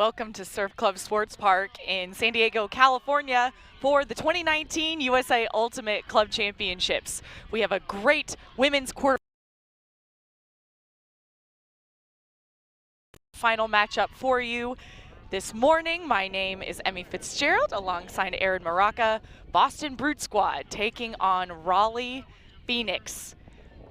Welcome to Surf Club Sports Park in San Diego, California for the 2019 USA Ultimate Club Championships. We have a great women's quarterfinal matchup for you this morning. My name is Emmy Fitzgerald alongside Aaron Maraca. Boston Brute Squad taking on Raleigh Phoenix.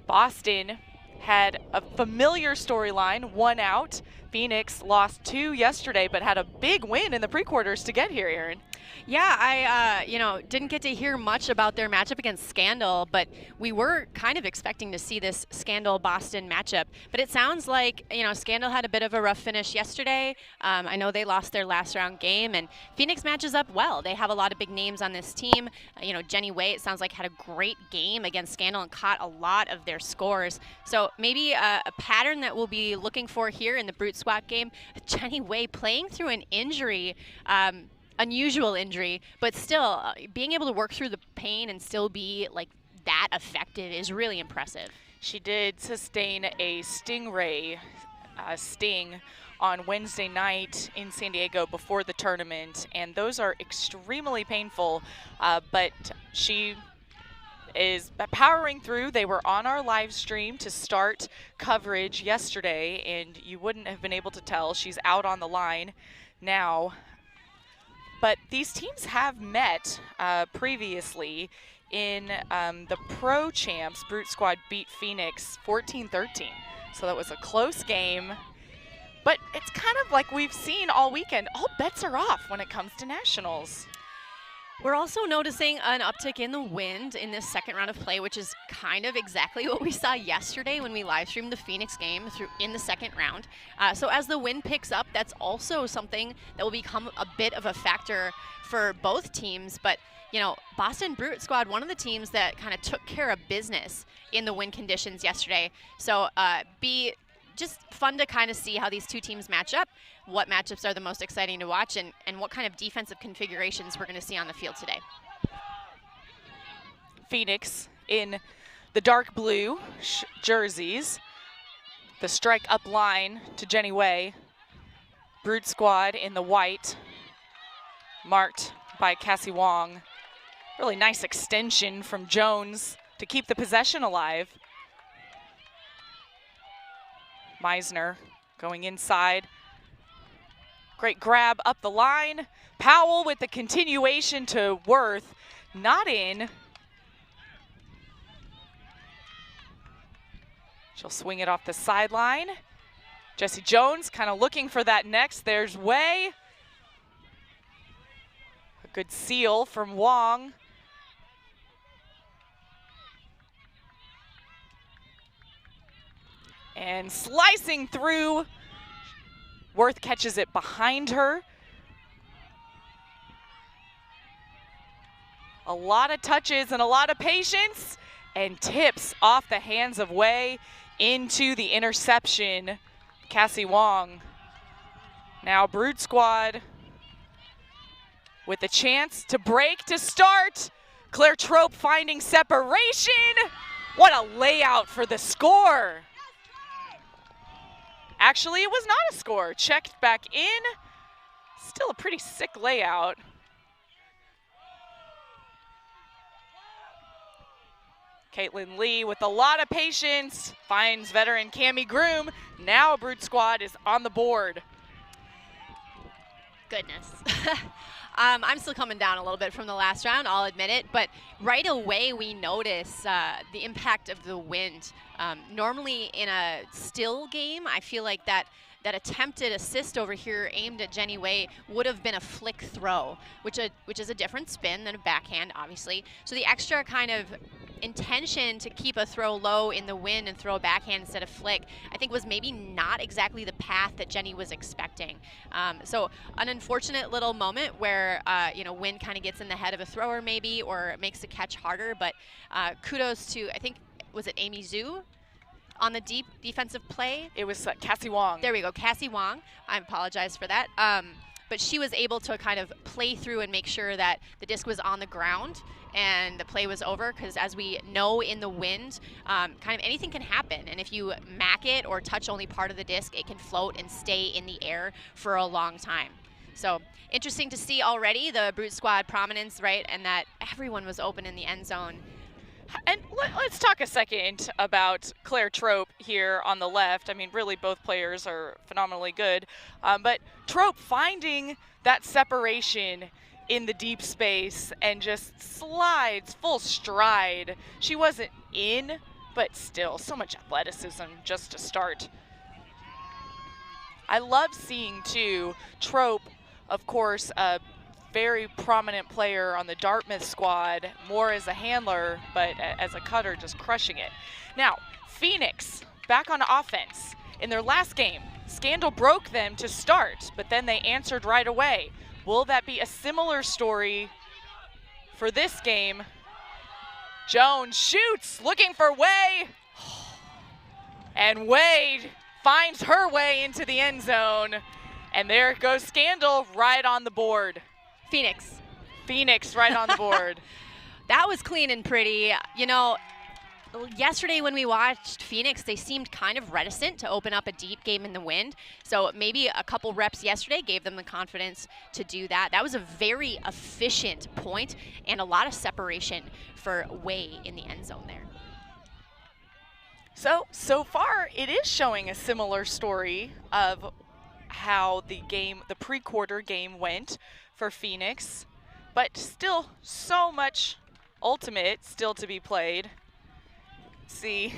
Boston had a familiar storyline, one out. Phoenix lost 2 yesterday, but had a big win in the pre-quarters to get here, Aaron. Yeah, I didn't get to hear much about their matchup against Scandal, but we were kind of expecting to see this Scandal-Boston matchup. But it sounds like, Scandal had a bit of a rough finish yesterday. I know they lost their last round game, and Phoenix matches up well. They have a lot of big names on this team. Jenny Way, it sounds like, had a great game against Scandal and caught a lot of their scores. So maybe a pattern that we'll be looking for here in the Brute Squad game. Jenny Way playing through an injury, unusual injury, but still being able to work through the pain and still be like that effective is really impressive. She did sustain a stingray sting on Wednesday night in San Diego before the tournament, and those are extremely painful, but she is powering through. They were on our live stream to start coverage yesterday, and you wouldn't have been able to tell. She's out on the line now. But these teams have met previously in the Pro Champs. Brute Squad beat Phoenix 14-13. So that was a close game. But it's kind of like we've seen all weekend. All bets are off when it comes to nationals. We're also noticing an uptick in the wind in this second round of play, which is kind of exactly what we saw yesterday when we live streamed the Phoenix game in the second round. So as the wind picks up, that's also something that will become a bit of a factor for both teams. But, Boston Brute Squad, one of the teams that kind of took care of business in the wind conditions yesterday. So be just fun to kind of see how these two teams match up, what matchups are the most exciting to watch, and what kind of defensive configurations we're going to see on the field today. Phoenix in the dark blue jerseys. The strike up line to Jenny Way. Brute Squad in the white, marked by Cassie Wong. Really nice extension from Jones to keep the possession alive. Meisner going inside. Great grab up the line. Powell with the continuation to Worth. Not in. She'll swing it off the sideline. Jessie Jones kind of looking for that next. There's Way. A good seal from Wong. And slicing through, Worth catches it behind her. A lot of touches and a lot of patience, and tips off the hands of Way into the interception. Cassie Wong. Now Brute Squad with a chance to break to start. Claire Trope finding separation. What a layout for the score. Actually, it was not a score. Checked back in. Still a pretty sick layout. Caitlin Lee with a lot of patience finds veteran Cammie Groom. Now Brute Squad is on the board. Goodness. I'm still coming down a little bit from the last round, I'll admit it, but right away we notice the impact of the wind. Normally in a still game, I feel like that attempted assist over here aimed at Jenny Way would have been a flick throw, which is a different spin than a backhand, obviously. So the extra kind of intention to keep a throw low in the wind and throw a backhand instead of flick, I think was maybe not exactly the path that Jenny was expecting. So an unfortunate little moment where, wind kind of gets in the head of a thrower maybe, or makes the catch harder, but kudos to, I think, was it Amy Zhu on the deep defensive play? It was Cassie Wong. There we go, Cassie Wong. I apologize for that. But she was able to kind of play through and make sure that the disc was on the ground and the play was over, because as we know in the wind, kind of anything can happen. And if you mac it or touch only part of the disc, it can float and stay in the air for a long time. So interesting to see already the Brute Squad prominence, right? And that everyone was open in the end zone. And let's talk a second about Claire Trope here on the left. I mean, really both players are phenomenally good. But Trope finding that separation in the deep space and just slides full stride. She wasn't in, but still so much athleticism just to start. I love seeing too Trope, of course, a very prominent player on the Dartmouth squad, more as a handler, but as a cutter, just crushing it. Now, Phoenix back on offense. In their last game, Scandal broke them to start, but then they answered right away. Will that be a similar story for this game? Jones shoots, looking for Way, and Wade finds her way into the end zone, and there goes Scandal right on the board. Phoenix right on the board. That was clean and pretty. You know, yesterday when we watched Phoenix, they seemed kind of reticent to open up a deep game in the wind. So maybe a couple reps yesterday gave them the confidence to do that. That was a very efficient point and a lot of separation for Way in the end zone there. So far, it is showing a similar story of how the pre-quarter game went for Phoenix, but still so much ultimate still to be played. See,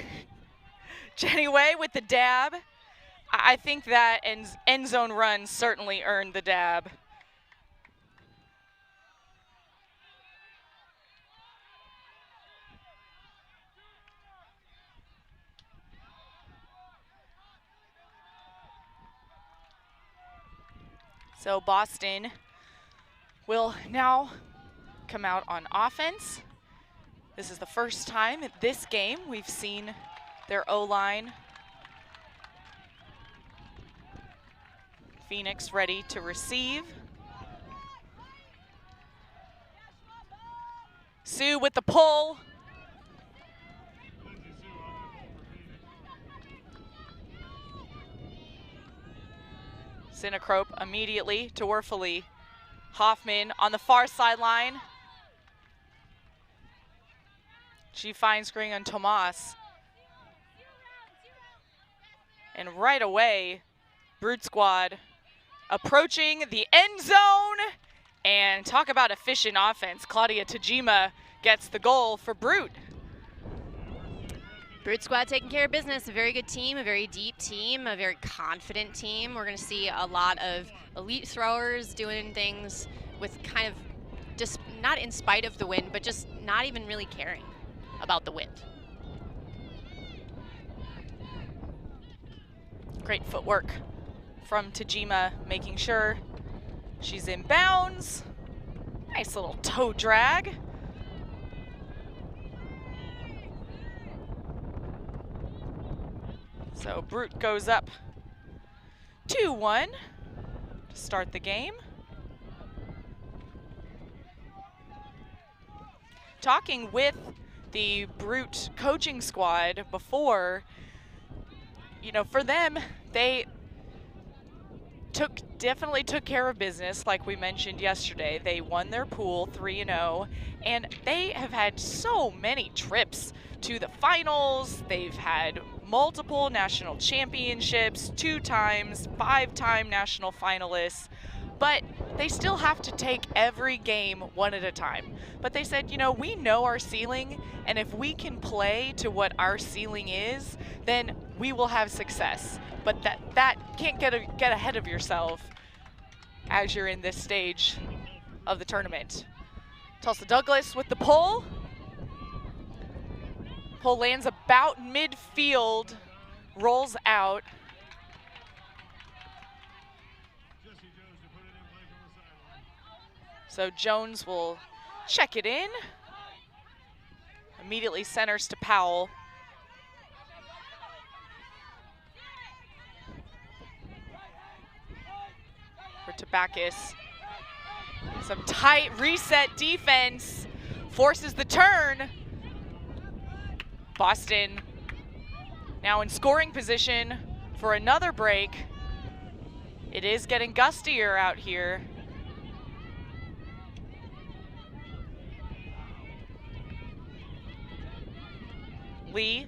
Jenny Way with the dab. I think that end zone run certainly earned the dab. So Boston will now come out on offense. This is the first time in this game we've seen their O-line. Phoenix ready to receive. Sue with the pull. Sinacrope immediately to Werfeli. Hoffman on the far sideline. She finds Green on Tomas. And right away, Brute Squad approaching the end zone. And talk about efficient offense. Claudia Tajima gets the goal for Brute. Brute Squad taking care of business. A very good team, a very deep team, a very confident team. We're going to see a lot of elite throwers doing things with kind of just not in spite of the wind, but just not even really caring about the wind. Great footwork from Tajima, making sure she's in bounds. Nice little toe drag. So Brute goes up 2-1 to start the game. Talking with the Brute coaching squad before, you know, for them, they definitely took care of business like we mentioned yesterday. They won their pool 3-0, and they have had so many trips to the finals. They've had multiple national championships, 2 times, 5-time national finalists, but they still have to take every game one at a time. But they said, you know, we know our ceiling, and if we can play to what our ceiling is, then we will have success. But that can't get ahead of yourself as you're in this stage of the tournament. Tulsa Douglas with the pull. Pull lands about midfield, rolls out. So Jones will check it in. Immediately centers to Powell. For Tabakis. Some tight reset defense forces the turn. Boston now in scoring position for another break. It is getting gustier out here. Lee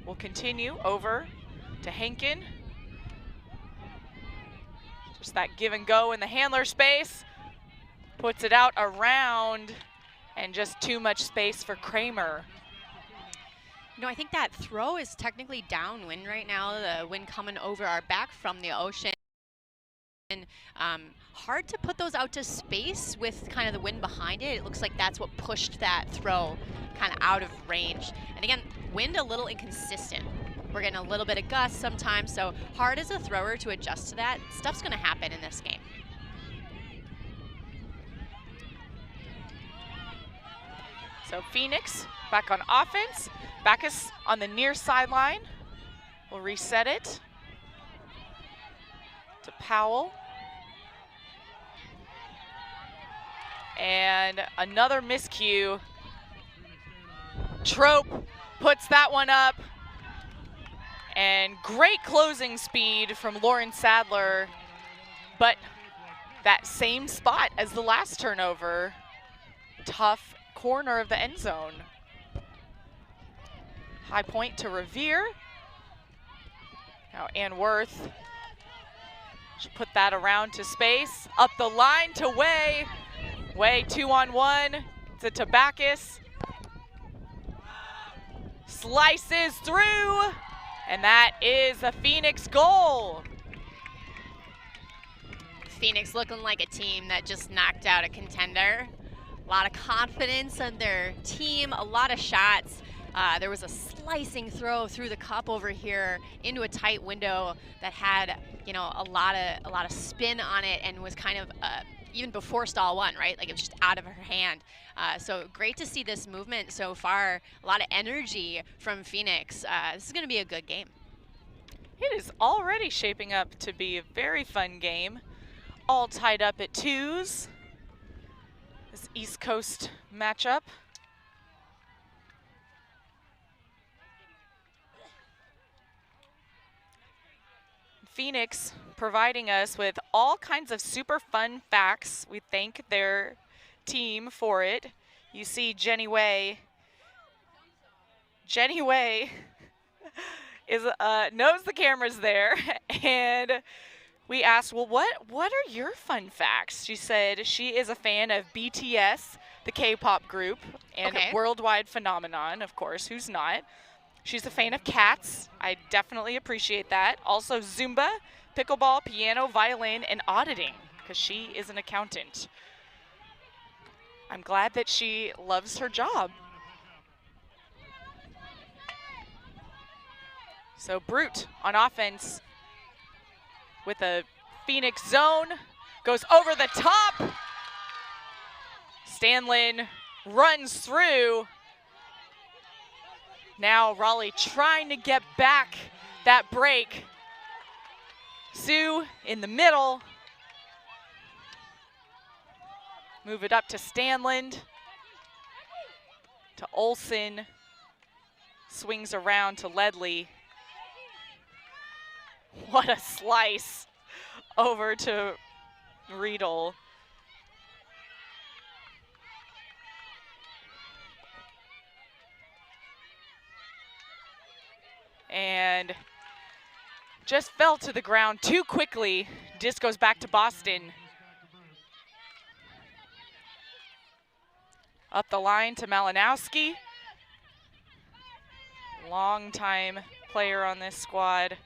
will continue over to Henkin. Just that give and go in the handler space. Puts it out around, and just too much space for Kramer. You know, I think that throw is technically downwind right now, the wind coming over our back from the ocean. And hard to put those out to space with kind of the wind behind it. It looks like that's what pushed that throw kind of out of range. And again, wind a little inconsistent. We're getting a little bit of gusts sometimes, so hard as a thrower to adjust to that. Stuff's gonna happen in this game. So Phoenix back on offense. Backus on the near sideline. We'll reset it to Powell. And another miscue. Trope puts that one up. And great closing speed from Lauren Sadler. But that same spot as the last turnover. Tough corner of the end zone. High point to Revere. Now Ann Worth. She'll put that around to space. Up the line to Way. Way 2-on-1 to Tabakis. Slices through. And that is a Phoenix goal. Phoenix looking like a team that just knocked out a contender. A lot of confidence in their team, a lot of shots. There was a slicing throw through the cup over here into a tight window that had, you know, a lot of spin on it and was kind of even before stall one, right? Like it was just out of her hand. So great to see this movement so far. A lot of energy from Phoenix. This is going to be a good game. It is already shaping up to be a very fun game. All tied up at 2s. This East Coast matchup. Phoenix providing us with all kinds of super fun facts. We thank their team for it. You see Jenny Way. Jenny Way is knows the camera's there, and we asked, well, what are your fun facts? She said she is a fan of BTS, the K-pop group, and worldwide phenomenon, of course, who's not? She's a fan of cats. I definitely appreciate that. Also Zumba, pickleball, piano, violin, and auditing, because she is an accountant. I'm glad that she loves her job. So Brute on offense with a Phoenix zone, goes over the top. Stanlin runs through. Now Raleigh trying to get back that break. Sue in the middle. Move it up to Stanland. To Olsen. Swings around to Ledley. What a slice over to Riedel. And just fell to the ground too quickly. Disc goes back to Boston. Up the line to Malinowski. Long-time player on this squad.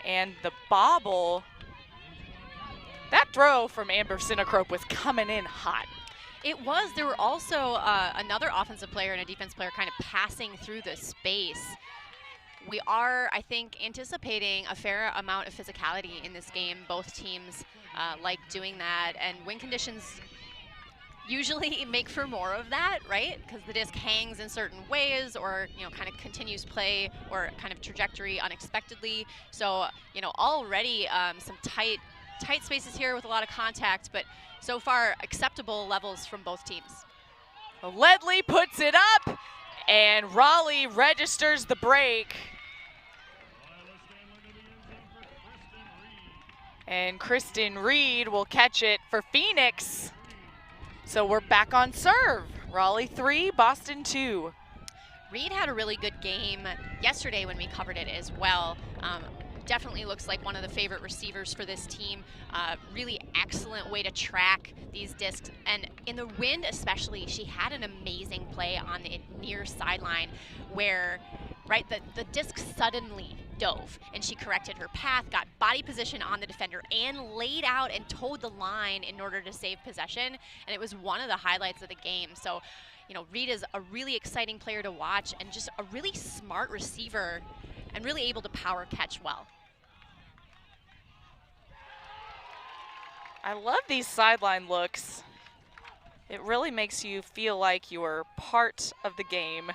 And the bobble, that throw from Amber Sinacrope was coming in hot. It was. There were also another offensive player and a defense player kind of passing through the space. We are, I think, anticipating a fair amount of physicality in this game. Both teams like doing that, and wind conditions usually make for more of that, right? Because the disc hangs in certain ways, or kind of continues play or kind of trajectory unexpectedly. So already some tight tight spaces here with a lot of contact, but so far acceptable levels from both teams. Ledley puts it up, and Raleigh registers the break. And Kristen Reed will catch it for Phoenix. So we're back on serve. Raleigh 3, Boston 2. Reed had a really good game yesterday when we covered it as well. Definitely looks like one of the favorite receivers for this team. Really excellent way to track these discs. And in the wind especially, she had an amazing play on the near sideline where the disc suddenly dove and she corrected her path, got body position on the defender, and laid out and towed the line in order to save possession. And it was one of the highlights of the game. So, you know, Reed is a really exciting player to watch and just a really smart receiver and really able to power catch well. I love these sideline looks. It really makes you feel like you're part of the game.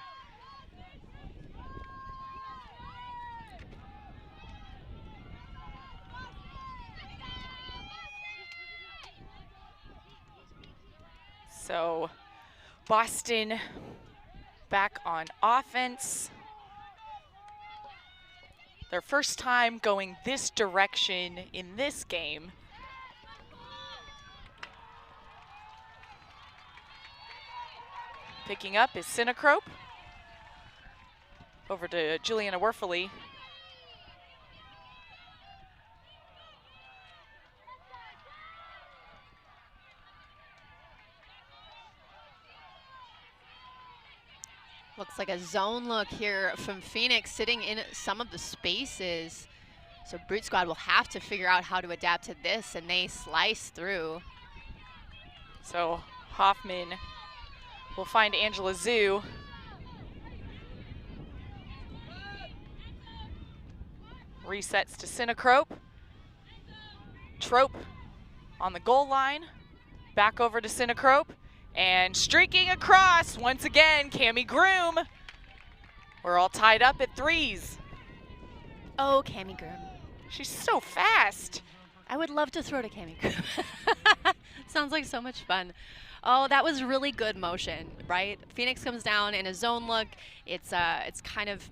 So Boston back on offense. Their first time going this direction in this game. Picking up is Sinacrope. Over to Juliana Werfele. Looks like a zone look here from Phoenix sitting in some of the spaces. So Brute Squad will have to figure out how to adapt to this, and they slice through. So Hoffman will find Angela Zhu. Resets to Sinacrope. Trope on the goal line. Back over to Sinacrope. And streaking across, once again, Cami Groom. We're all tied up at 3s. Oh, Cami Groom. She's so fast. I would love to throw to Cami Groom. Sounds like so much fun. Oh, that was really good motion, right? Phoenix comes down in a zone look. It's kind of,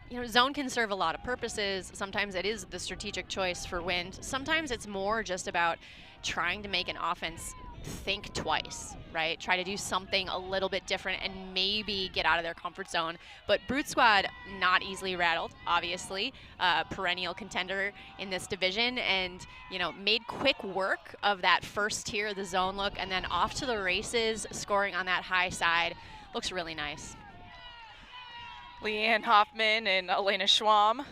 you know, zone can serve a lot of purposes. Sometimes it is the strategic choice for wind. Sometimes it's more just about trying to make an offense think twice, right? Try to do something a little bit different and maybe get out of their comfort zone. But Brute Squad, not easily rattled, obviously. Perennial contender in this division, and, you know, made quick work of that first tier of the zone look, and then off to the races, scoring on that high side. Looks really nice. Leanne Hoffman and Elena Schwam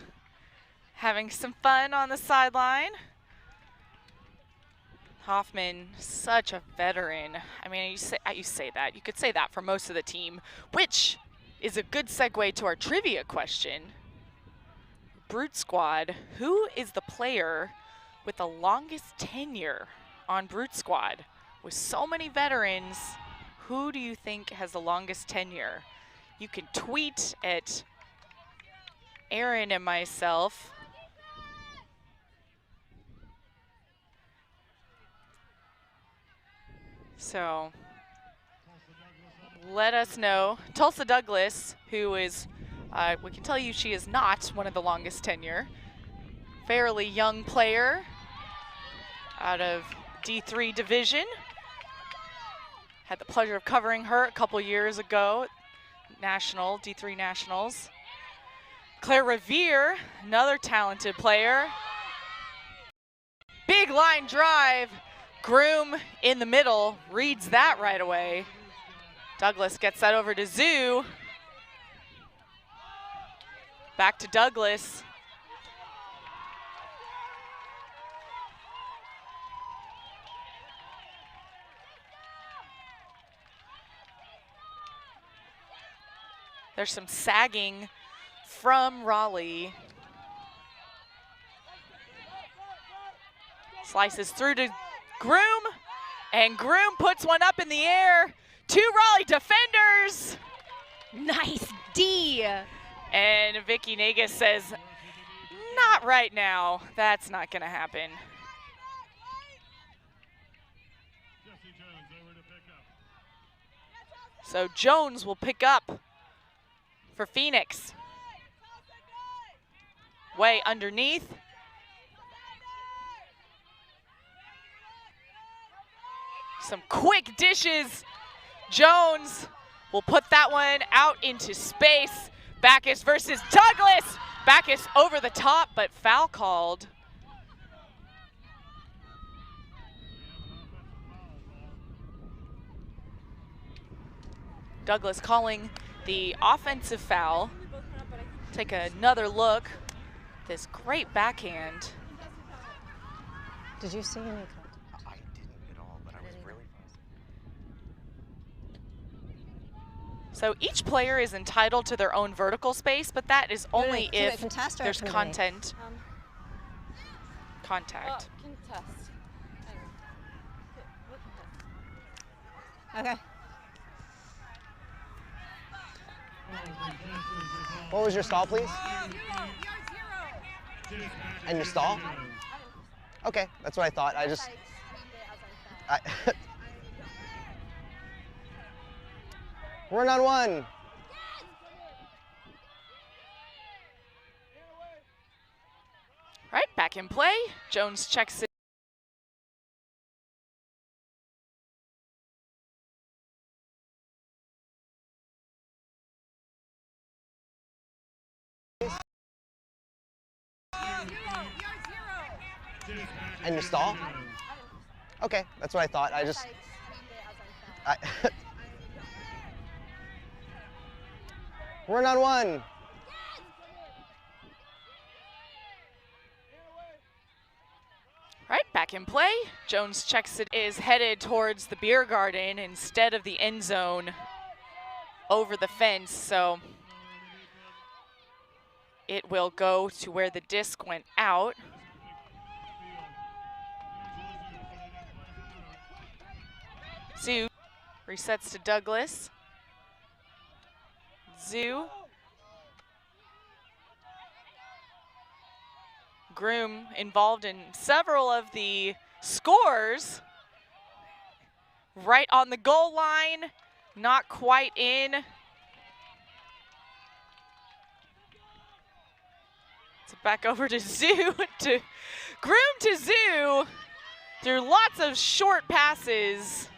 having some fun on the sideline. Hoffman, such a veteran. I mean, you say that. You could say that for most of the team, which is a good segue to our trivia question. Brute Squad, who is the player with the longest tenure on Brute Squad? With so many veterans, who do you think has the longest tenure? You can tweet at Aaron and myself. So let us know. Tulsa Douglas, who is, we can tell you she is not one of the longest tenure. Fairly young player out of D3 division. Had the pleasure of covering her a couple years ago, national, D3 nationals. Claire Revere, another talented player. Big line drive. Groom in the middle, reads that right away. Douglas gets that over to Zhu. Back to Douglas. There's some sagging from Raleigh. Slices through to Groom, and Groom puts one up in the air. 2 Raleigh defenders. Nice D. And Vicky Nagus says, not right now. That's not gonna happen. So Jones will pick up for Phoenix. Way underneath. Some quick dishes. Jones will put that one out into space. Backus versus Douglas. Backus over the top, but foul called. Douglas calling the offensive foul. Take another look. This great backhand. Did you see any? I didn't at all, but I was really fast. So each player is entitled to their own vertical space, but that is only if there's contact. Okay. What was your stall, please? And your stall? Okay, that's what I thought. We're on one. Right, back in play. Jones checks it. And your stall? Okay, that's what I thought. We're on one. Right, back in play. Jones checks it, is headed towards the beer garden instead of the end zone over the fence. So it will go to where the disc went out. Zoo resets to Douglas. Zoo. Groom involved in several of the scores. Right on the goal line, not quite in. So back over to Zoo, to Groom to Zoo, through lots of short passes.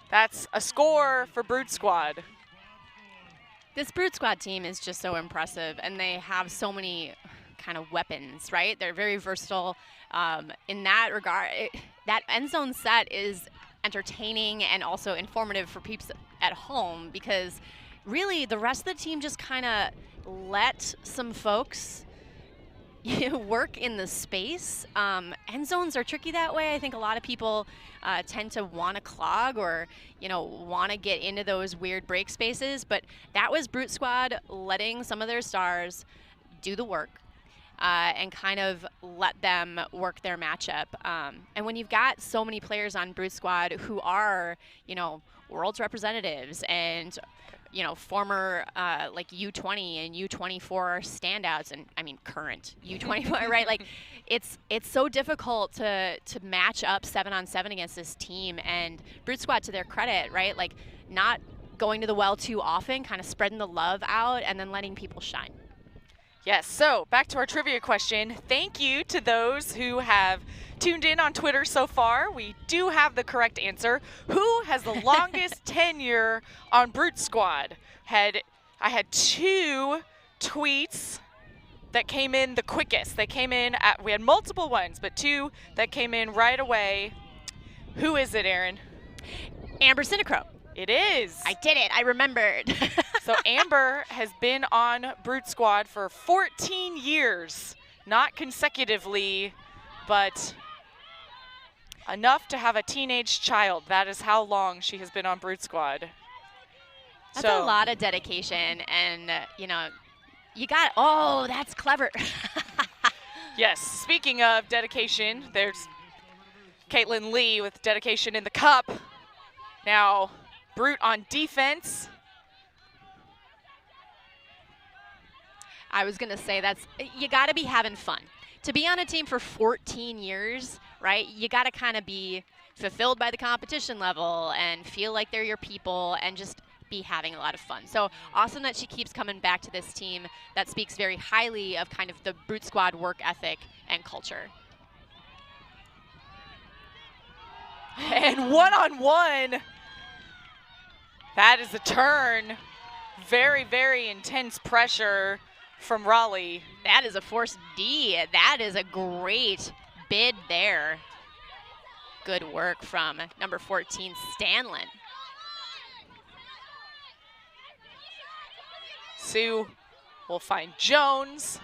That's a score for Brute Squad. This Brute Squad team is just so impressive, and they have so many kind of weapons, right? They're very versatile. In that regard, that end zone set is entertaining and also informative for peeps at home, because really the rest of the team just kind of let some folks work in the space. End zones are tricky that way. I think a lot of people tend to want to clog or, want to get into those weird break spaces. But that was Brute Squad letting some of their stars do the work and kind of let them work their matchup. And when you've got so many players on Brute Squad who are, world's representatives and former like U20 and U24 standouts, and I mean current U24, right? Like it's so difficult to match up 7-on-7 against this team. And Brute Squad, to their credit, right? Like not going to the well too often, kind of spreading the love out and then letting people shine. Yes, so back to our trivia question. Thank you to those who have tuned in on Twitter so far. We do have the correct answer. Who has the longest tenure on Brute Squad? I had 2 tweets that came in the quickest. They came in we had multiple ones, but 2 that came in right away. Who is it, Aaron? Amber Cinecrow. It is. I did it. I remembered. So Amber has been on Brute Squad for 14 years, not consecutively, but enough to have a teenage child. That is how long she has been on Brute Squad. That's a lot of dedication, and oh, that's clever. Yes, speaking of dedication, there's Caitlin Lee with dedication in the cup. Now, Brute on defense. I was gonna say you gotta be having fun. To be on a team for 14 years, right, you gotta kind of be fulfilled by the competition level and feel like they're your people and just be having a lot of fun. So awesome that she keeps coming back to this team that speaks very highly of kind of the Brute Squad work ethic and culture. And one-on-one. That is a turn. Very, very intense pressure from Raleigh. That is a force D. That is a great bid there. Good work from number 14, Stanlin. Sue will find Jones.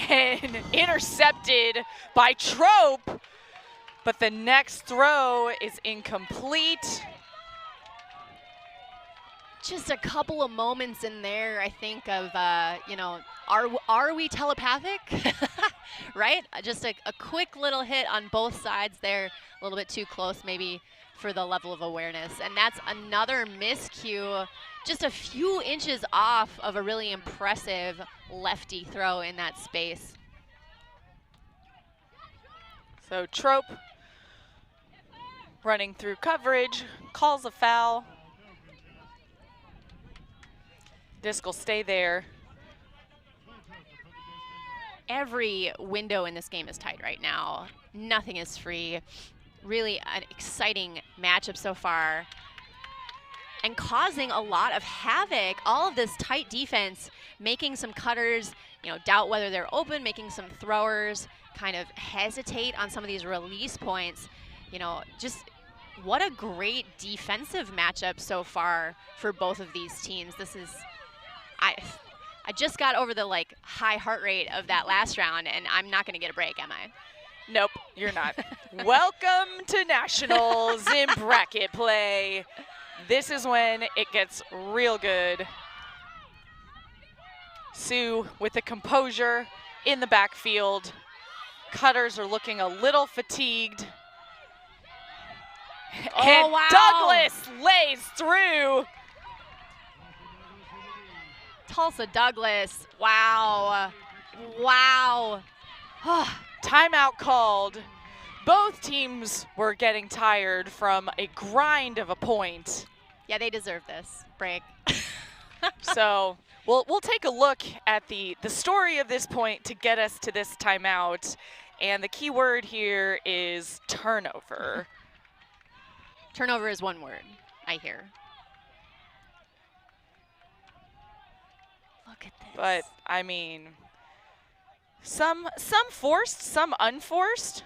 And intercepted by Trope. But the next throw is incomplete. Just a couple of moments in there, I think, of, you know, are we telepathic? Right? Just a quick little hit on both sides there, a little bit too close maybe for the level of awareness. And that's another miscue, just a few inches off of a really impressive lefty throw in that space. So Trope running through coverage, calls a foul. Disc will stay there. Every window in this game is tight right now. Nothing is free. Really an exciting matchup so far. And causing a lot of havoc. All of this tight defense, making some cutters, you know, doubt whether they're open, making some throwers kind of hesitate on some of these release points. You know, just what a great defensive matchup so far for both of these teams. This is, I just got over the like high heart rate of that last round, and I'm not going to get a break, am I? Nope, you're not. Welcome to Nationals in bracket play. This is when it gets real good. Sue with the composure in the backfield. Cutters are looking a little fatigued. Oh, and wow. Douglas lays through. Tulsa Douglas, wow, wow. Timeout called. Both teams were getting tired from a grind of a point. Yeah, they deserve this break. So we'll take a look at the story of this point to get us to this timeout. And the key word here is turnover. Turnover is one word, I hear. Look at this. But, I mean, some forced, some unforced.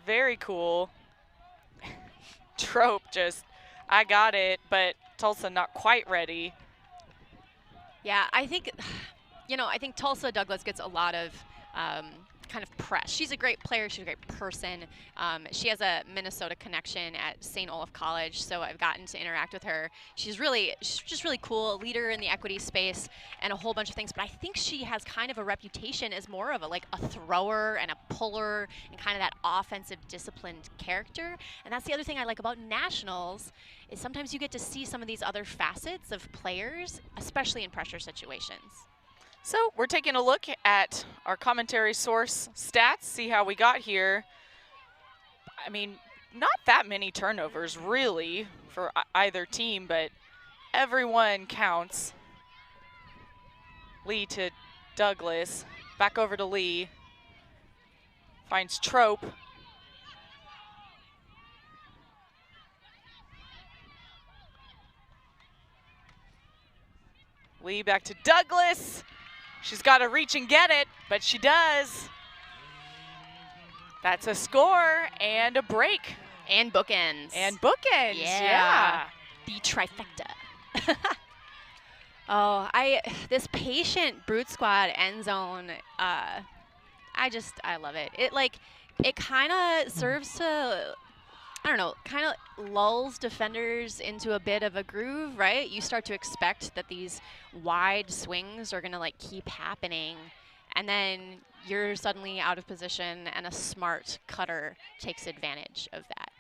Very cool. Trope just, I got it, but Tulsa not quite ready. Yeah, I think, you know, I think Tulsa Douglas gets a lot of kind of press. She's a great player. She's a great person. She has a Minnesota connection at St. Olaf College, so I've gotten to interact with her. She's just really cool, a leader in the equity space and a whole bunch of things, but I think she has kind of a reputation as more of a thrower and a puller and kind of that offensive disciplined character. And that's the other thing I like about Nationals is sometimes you get to see some of these other facets of players, especially in pressure situations. So we're taking a look at our commentary source stats, see how we got here. I mean, not that many turnovers really for either team, but everyone counts. Lee to Douglas, back over to Lee. Finds Trope. Lee back to Douglas. She's got to reach and get it, but she does. That's a score and a break. And bookends. And bookends, yeah. The trifecta. Oh, this patient Brute Squad end zone, I love it. It kind of serves to, I don't know, kind of lulls defenders into a bit of a groove, right? You start to expect that these wide swings are going to keep happening, and then you're suddenly out of position and a smart cutter takes advantage of that.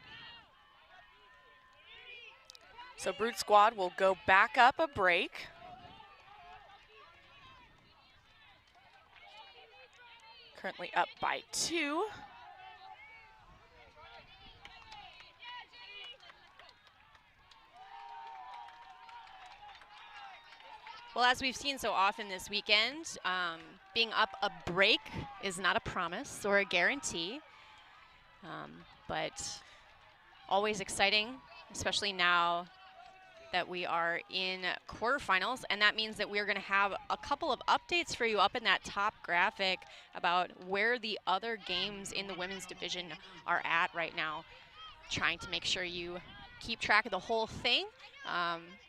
So Brute Squad will go back up a break. Currently up by 2. Well, as we've seen so often this weekend, being up a break is not a promise or a guarantee, but always exciting, especially now that we are in quarterfinals, and that means that we're going to have a couple of updates for you up in that top graphic about where the other games in the women's division are at right now, trying to make sure you keep track of the whole thing,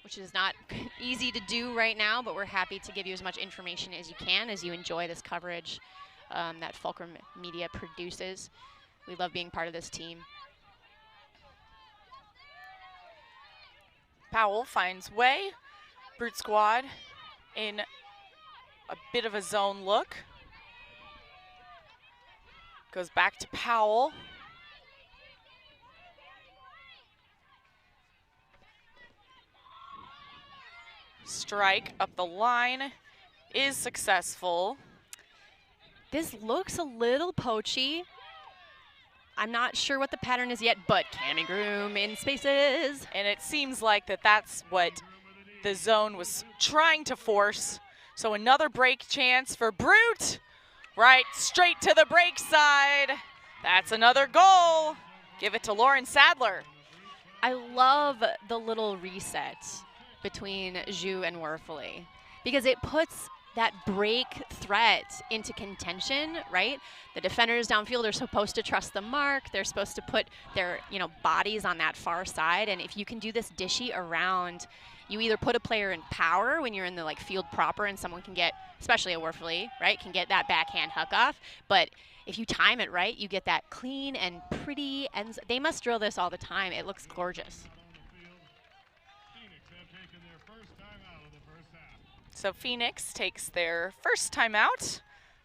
which is not easy to do right now, but we're happy to give you as much information as you can as you enjoy this coverage that Fulcrum Media produces. We love being part of this team. Powell finds Way. Brute Squad in a bit of a zone look. Goes back to Powell. Strike up the line is successful. This looks a little poachy. I'm not sure what the pattern is yet, but Cami Groom in spaces. And it seems like that's what the zone was trying to force. So another break chance for Brute. Right straight to the break side. That's another goal. Give it to Lauren Sadler. I love the little reset between Zhu and Werfele because it puts that break threat into contention, right? The defenders downfield are supposed to trust the mark. They're supposed to put their, bodies on that far side. And if you can do this dishy around, you either put a player in power when you're in the field proper and someone can get, especially a Werfele, right, can get that backhand hook off. But if you time it right, you get that clean and pretty ends. They must drill this all the time. It looks gorgeous. So Phoenix takes their first timeout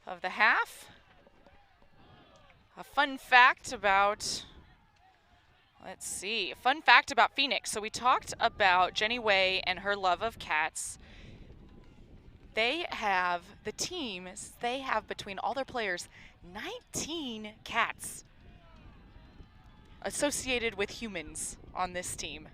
of the half. A fun fact about, a fun fact about Phoenix. So we talked about Jenny Way and her love of cats. They have between all their players 19 cats associated with humans on this team.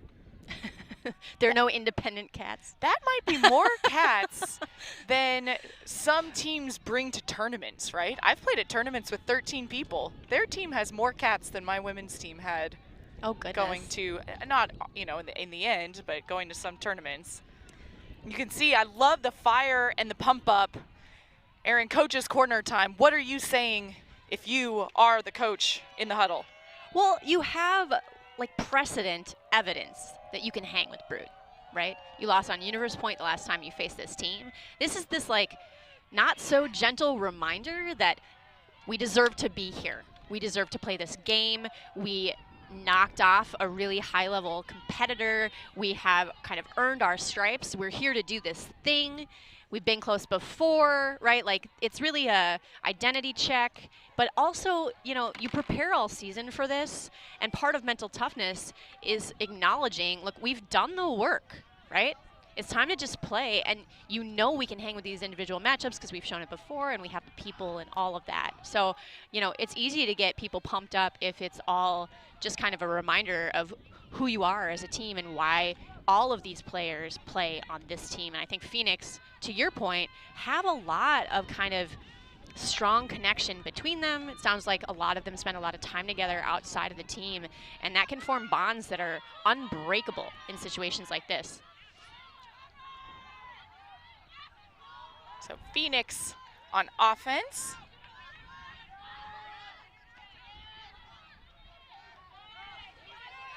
There are no independent cats. That might be more cats than some teams bring to tournaments, right? I've played at tournaments with 13 people. Their team has more cats than my women's team had. Oh, goodness. Going to, not, in the end, but going to some tournaments. You can see I love the fire and the pump up. Erin, coach's corner time. What are you saying if you are the coach in the huddle? Well, you have precedent evidence that you can hang with Brute, right? You lost on Universe Point the last time you faced this team. This is this not so gentle reminder that we deserve to be here. We deserve to play this game. We knocked off a really high level competitor. We have kind of earned our stripes. We're here to do this thing. We've been close before, right? It's really a identity check, but also, you prepare all season for this, and part of mental toughness is acknowledging, look, we've done the work, right? It's time to just play, and we can hang with these individual matchups because we've shown it before, and we have the people and all of that. So, it's easy to get people pumped up if it's all just kind of a reminder of who you are as a team and why all of these players play on this team. And I think Phoenix, to your point, have a lot of kind of strong connection between them. It sounds like a lot of them spend a lot of time together outside of the team, and that can form bonds that are unbreakable in situations like this. So Phoenix on offense.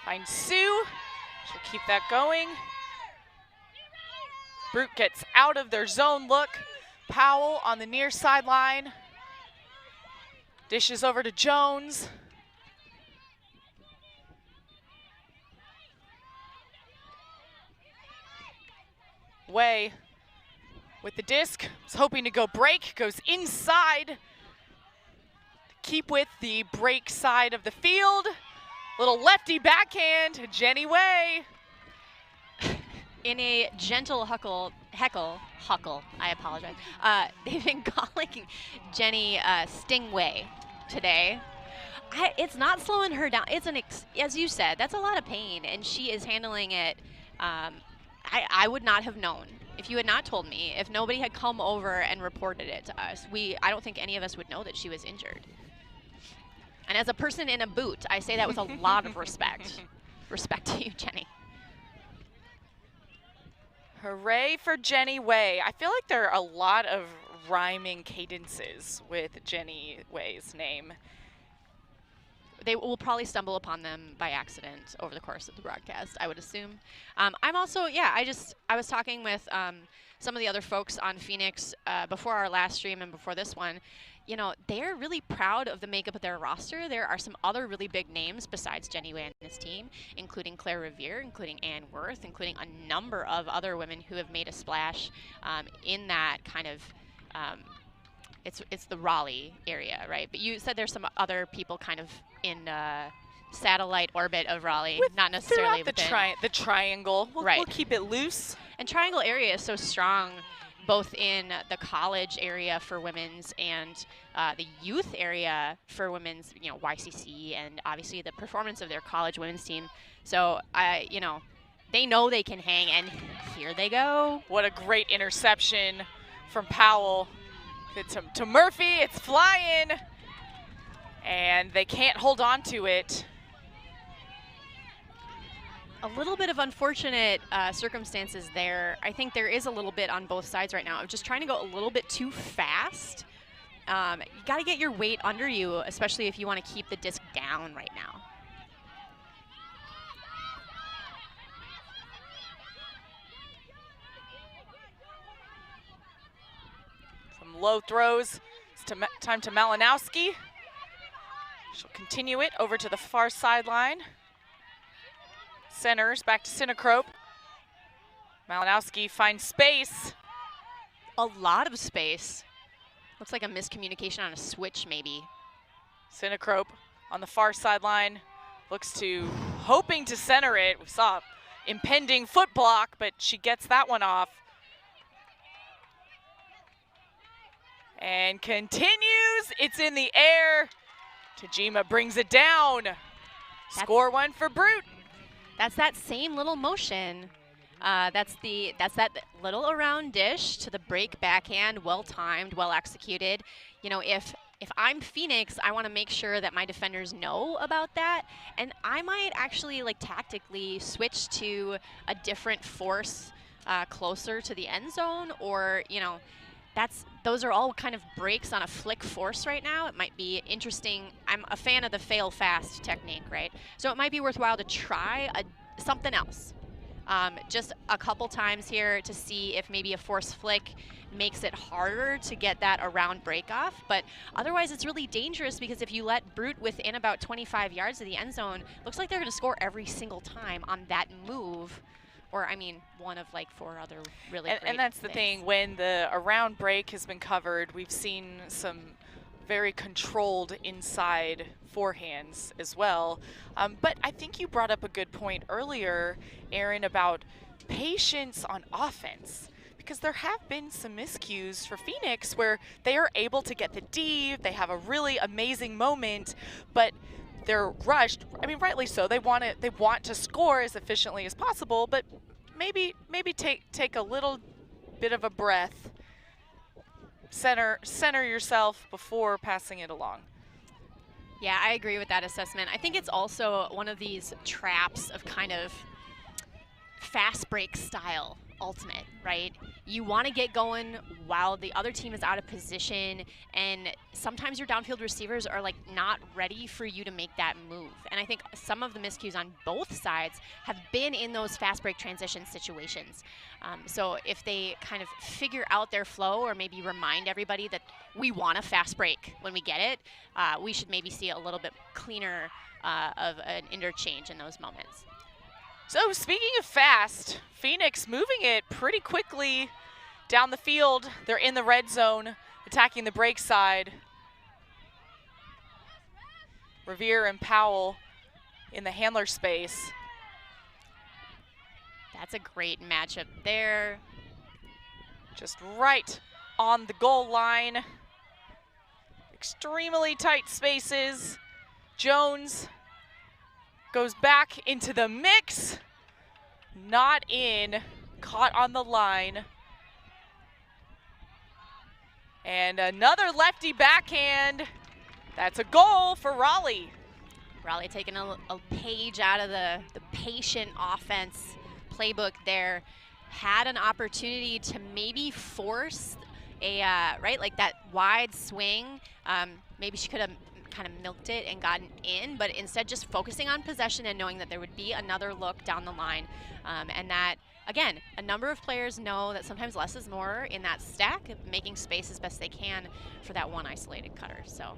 Finds Sue. She'll keep that going. Brute gets out of their zone look. Powell on the near sideline. Dishes over to Jones. Way with the disc, was hoping to go break, goes inside. Keep with the break side of the field. Little lefty backhand, Jenny Way. In a gentle heckle, I apologize. They've been calling Jenny Stingway today. It's not slowing her down. It's as you said, that's a lot of pain, and she is handling it. I would not have known If you had not told me, if nobody had come over and reported it to us, I don't think any of us would know that she was injured. And as a person in a boot, I say that with a lot of respect. Respect to you, Jenny. Hooray for Jenny Way. I feel like there are a lot of rhyming cadences with Jenny Way's name. They will probably stumble upon them by accident over the course of the broadcast, I would assume. I'm also, I was talking with some of the other folks on Phoenix before our last stream and before this one. You know, they're really proud of the makeup of their roster. There are some other really big names besides Jenny Way and this team, including Claire Revere, including Ann Worth, including a number of other women who have made a splash in that kind of it's the Raleigh area, right? But you said there's some other people kind of in satellite orbit of Raleigh, not necessarily throughout the triangle. Right. We'll keep it loose. And triangle area is so strong, both in the college area for women's and the youth area for women's, you know, YCC, and obviously the performance of their college women's team. So you know, they know they can hang, and here they go. What a great interception from Powell. To Murphy, it's flying, and they can't hold on to it. A little bit of unfortunate circumstances there. I think there is a little bit on both sides right now of just trying to go a little bit too fast. You got to get your weight under you, especially if you want to keep the disc down right now. Low throws. It's time to Malinowski. She'll continue it over to the far sideline. Centers back to Sinacrope. Malinowski finds space. A lot of space. Looks like a miscommunication on a switch, maybe. Sinacrope on the far sideline hoping to center it. We saw impending foot block, but she gets that one off. And continues, it's in the air. Tajima brings it down. Score one for Brute. That's that same little motion. That's that little around dish to the break backhand, well timed, well executed. You know, if I'm Phoenix, I want to make sure that my defenders know about that, and I might actually like tactically switch to a different force closer to the end zone, or you know. Those are all kind of breaks on a flick force right now. It might be interesting. I'm a fan of the fail fast technique, right? So it might be worthwhile to try something else. Just a couple times here to see if maybe a force flick makes it harder to get that around break off. But otherwise, it's really dangerous because if you let Brute within about 25 yards of the end zone, looks like they're going to score every single time on that move. Or, I mean, one of like 4 other really great And that's the things. thing, when the around break has been covered, we've seen some very controlled inside forehands as well. But I think you brought up a good point earlier, Aaron, about patience on offense. Because there have been some miscues for Phoenix where they are able to get the D, they have a really amazing moment, but they're rushed. I mean, rightly so. They want to score as efficiently as possible, but maybe take a little bit of a breath. Center yourself before passing it along. Yeah, I agree with that assessment. I think it's also one of these traps of kind of fast break style ultimate, right? You want to get going while the other team is out of position, and sometimes your downfield receivers are like not ready for you to make that move. And I think some of the miscues on both sides have been in those fast break transition situations. So if they kind of figure out their flow, or maybe remind everybody that we want a fast break when we get it, we should maybe see a little bit cleaner of an interchange in those moments. So speaking of fast, Phoenix moving it pretty quickly down the field. They're in the red zone, attacking the break side. Revere and Powell in the handler space. That's a great matchup there. Just right on the goal line. Extremely tight spaces. Jones goes back into the mix. Not in, caught on the line. And another lefty backhand. That's a goal for Raleigh. Raleigh taking a page out of the patient offense playbook there. Had an opportunity to maybe force a, right, like that wide swing. Maybe she could have kind of milked it and gotten in, but instead just focusing on possession and knowing that there would be another look down the line. And that, again, a number of players know that sometimes less is more in that stack, making space as best they can for that one isolated cutter. So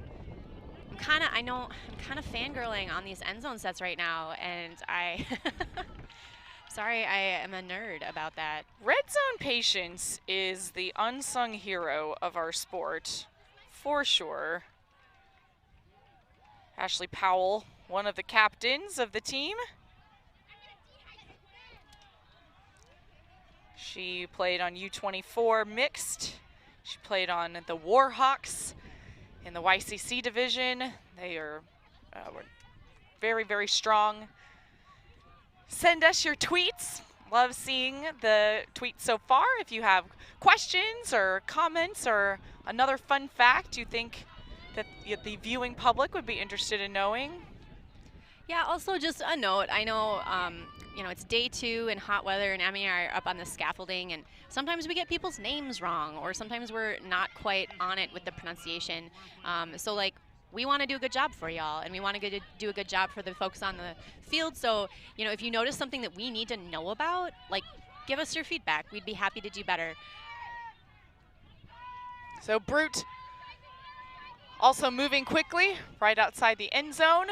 I'm kind of fangirling on these end zone sets right now, and sorry, I am a nerd about that. Red zone patience is the unsung hero of our sport, for sure. Ashley Powell, one of the captains of the team. She played on U24 mixed. She played on the Warhawks in the YCC division. They are were very, very strong. Send us your tweets. Love seeing the tweets so far. If you have questions or comments or another fun fact you think that the viewing public would be interested in knowing. Yeah, also just a note. I know, you know, it's day 2 in hot weather, and Emmy are up on the scaffolding, and sometimes we get people's names wrong, or sometimes we're not quite on it with the pronunciation. So, like, we want to do a good job for y'all, and we want to do a good job for the folks on the field. So, you know, if you notice something that we need to know about, like, give us your feedback. We'd be happy to do better. So Brute also moving quickly right outside the end zone.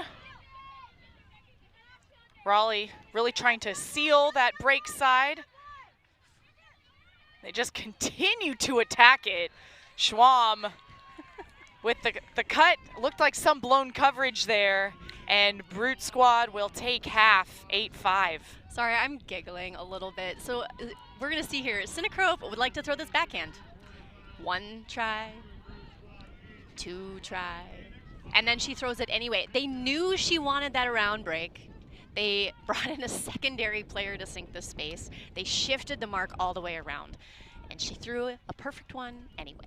Raleigh really trying to seal that break side. They just continue to attack it. Schwam with the cut, looked like some blown coverage there, and Brute Squad will take half, 8-5. Sorry, I'm giggling a little bit. So we're going to see here, Cinekrove would like to throw this backhand. 1 try, 2 try, and then she throws it anyway. They knew she wanted that around break. They brought in a secondary player to sink the space. They shifted the mark all the way around, and she threw a perfect one anyway.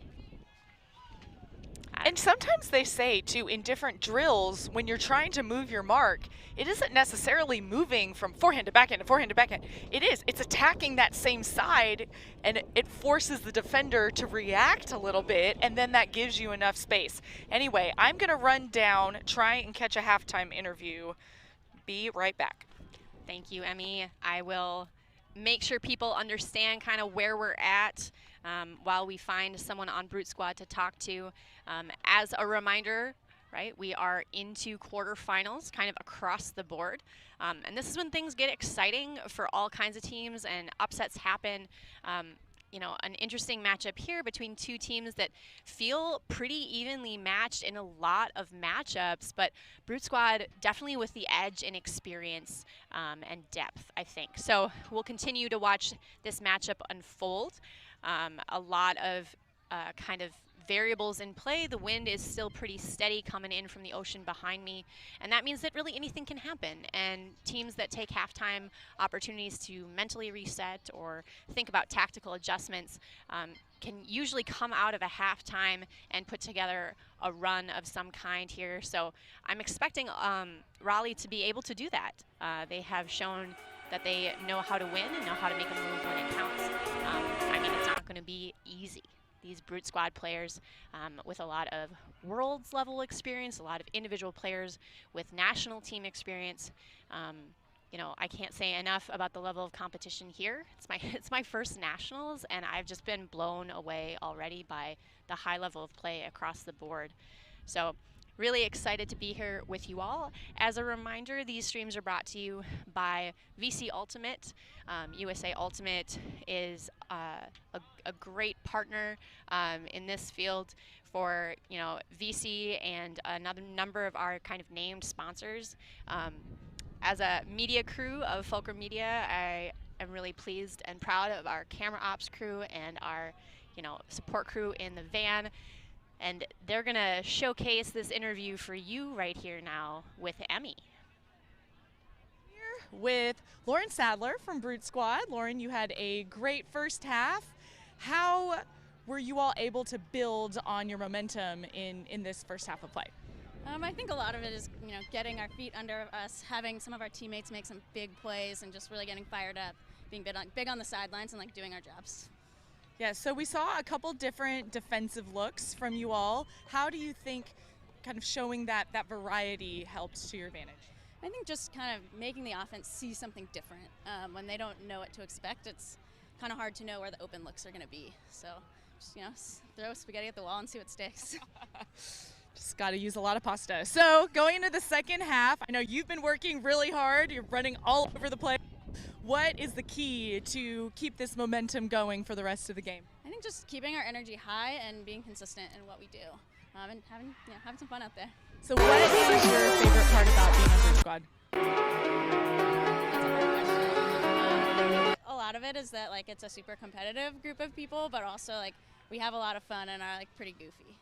And sometimes they say, too, in different drills, when you're trying to move your mark, it isn't necessarily moving from forehand to backhand to forehand to backhand. It's attacking that same side, and it forces the defender to react a little bit, and then that gives you enough space. Anyway, I'm going to run down, try and catch a halftime interview. Be right back. Thank you, Emmy. I will make sure people understand kind of where we're at while we find someone on Brute Squad to talk to. As a reminder, right, we are into quarterfinals kind of across the board. And this is when things get exciting for all kinds of teams and upsets happen. You know, an interesting matchup here between 2 teams that feel pretty evenly matched in a lot of matchups, but Brute Squad definitely with the edge in experience and depth, I think. So we'll continue to watch this matchup unfold. A lot of kind of variables in play. The wind is still pretty steady coming in from the ocean behind me, and that means that really anything can happen, and teams that take halftime opportunities to mentally reset or think about tactical adjustments can usually come out of a halftime and put together a run of some kind here. So I'm expecting Raleigh to be able to do that. They have shown that they know how to win and know how to make a move when it counts. I mean, it's not going to be easy. These Brute Squad players with a lot of worlds level experience, a lot of individual players with national team experience. You know, I can't say enough about the level of competition here. It's my first nationals, and I've just been blown away already by the high level of play across the board. So really excited to be here with you all. As a reminder, these streams are brought to you by VC Ultimate. USA Ultimate is a great partner in this field for, you know, VC and another number of our kind of named sponsors. As a media crew of Fulcrum Media, I am really pleased and proud of our camera ops crew and our, you know, support crew in the van. And they're going to showcase this interview for you right here now with Emmy. Here with Lauren Sadler from Brute Squad. Lauren, you had a great first half. How were you all able to build on your momentum in this first half of play? I think a lot of it is, getting our feet under us, having some of our teammates make some big plays, and just really getting fired up, being big on the sidelines, and like doing our jobs. Yeah, so we saw a couple different defensive looks from you all. How do you think kind of showing that variety helps to your advantage? I think just kind of making the offense see something different. When they don't know what to expect, it's kind of hard to know where the open looks are going to be. So just, throw spaghetti at the wall and see what sticks. Just got to use a lot of pasta. So going into the second half, I know you've been working really hard. You're running all over the place. What is the key to keep this momentum going for the rest of the game? I think just keeping our energy high and being consistent in what we do, and having some fun out there. So what is your favorite part about being on Group Squad? That's a hard question. A lot of it is that it's a super competitive group of people, but also we have a lot of fun and are pretty goofy.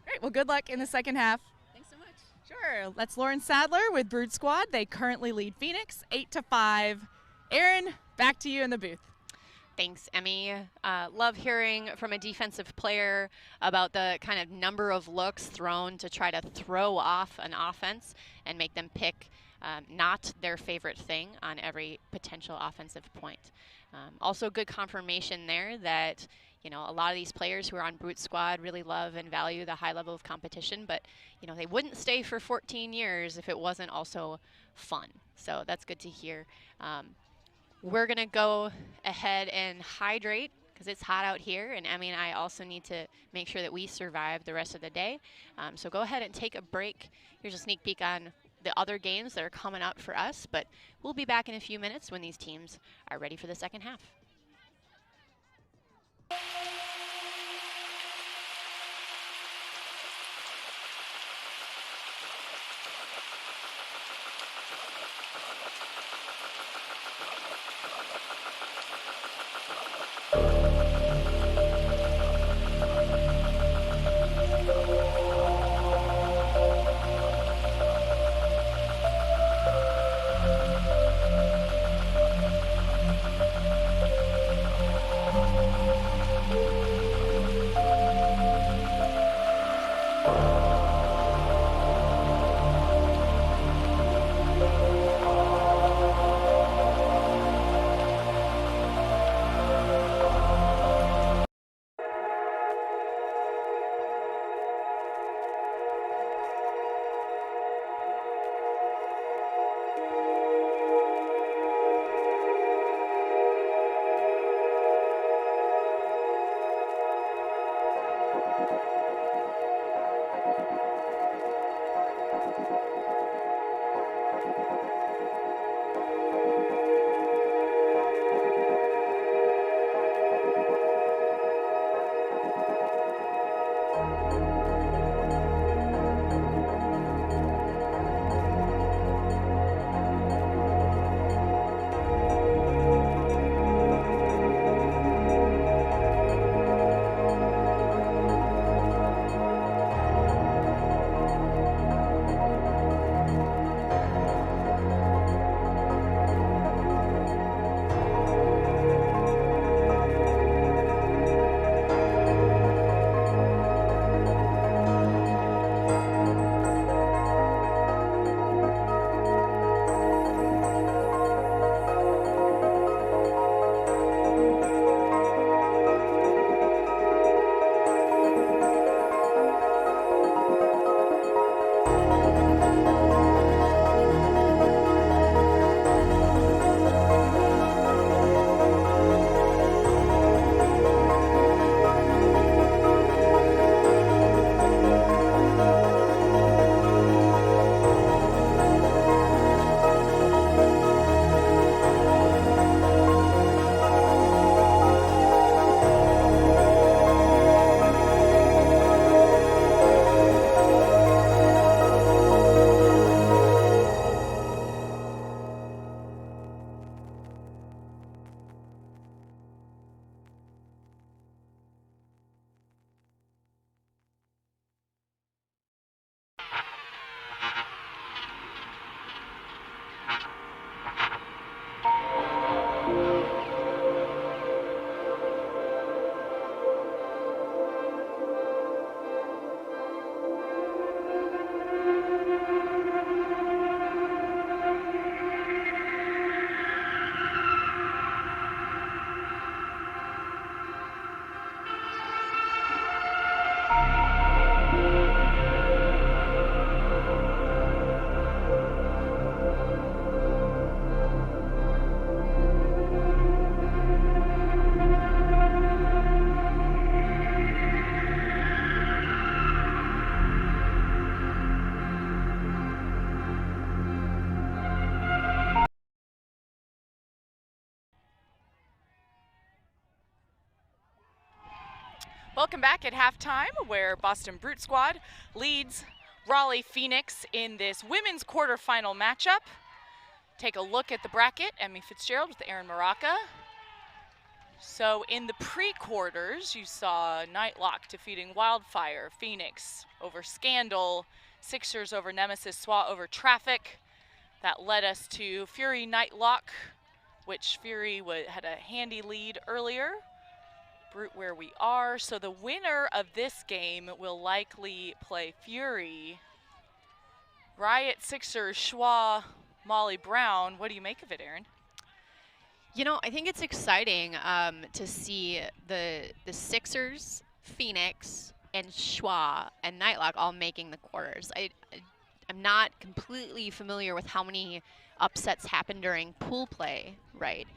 Great. Well, good luck in the second half. Thanks so much. Sure. That's Lauren Sadler with Brood Squad. They currently lead Phoenix 8-5. Aaron, back to you in the booth. Thanks, Emmy. Love hearing from a defensive player about the kind of number of looks thrown to try to throw off an offense and make them pick not their favorite thing on every potential offensive point. Also good confirmation there that a lot of these players who are on Brute Squad really love and value the high level of competition, but they wouldn't stay for 14 years if it wasn't also fun. So that's good to hear. We're gonna go ahead and hydrate because it's hot out here, and Emmy and I also need to make sure that we survive the rest of the day. So go ahead and take a break. Here's a sneak peek on the other games that are coming up for us, but we'll be back in a few minutes when these teams are ready for the second half. Welcome back at halftime, where Boston Brute Squad leads Raleigh Phoenix in this women's quarterfinal matchup. Take a look at the bracket. Emmy Fitzgerald with Aaron Maraca. So in the pre-quarters, you saw Nightlock defeating Wildfire, Phoenix over Scandal, Sixers over Nemesis, SWAT over Traffic. That led us to Fury Nightlock, which Fury had a handy lead earlier. Brute where we are. So the winner of this game will likely play Fury. Riot, Sixers, Schwa, Molly Brown. What do you make of it, Aaron? You know, I think it's exciting to see the Sixers, Phoenix, and Schwa and Nightlock all making the quarters. I'm not completely familiar with how many upsets happen during pool play, right?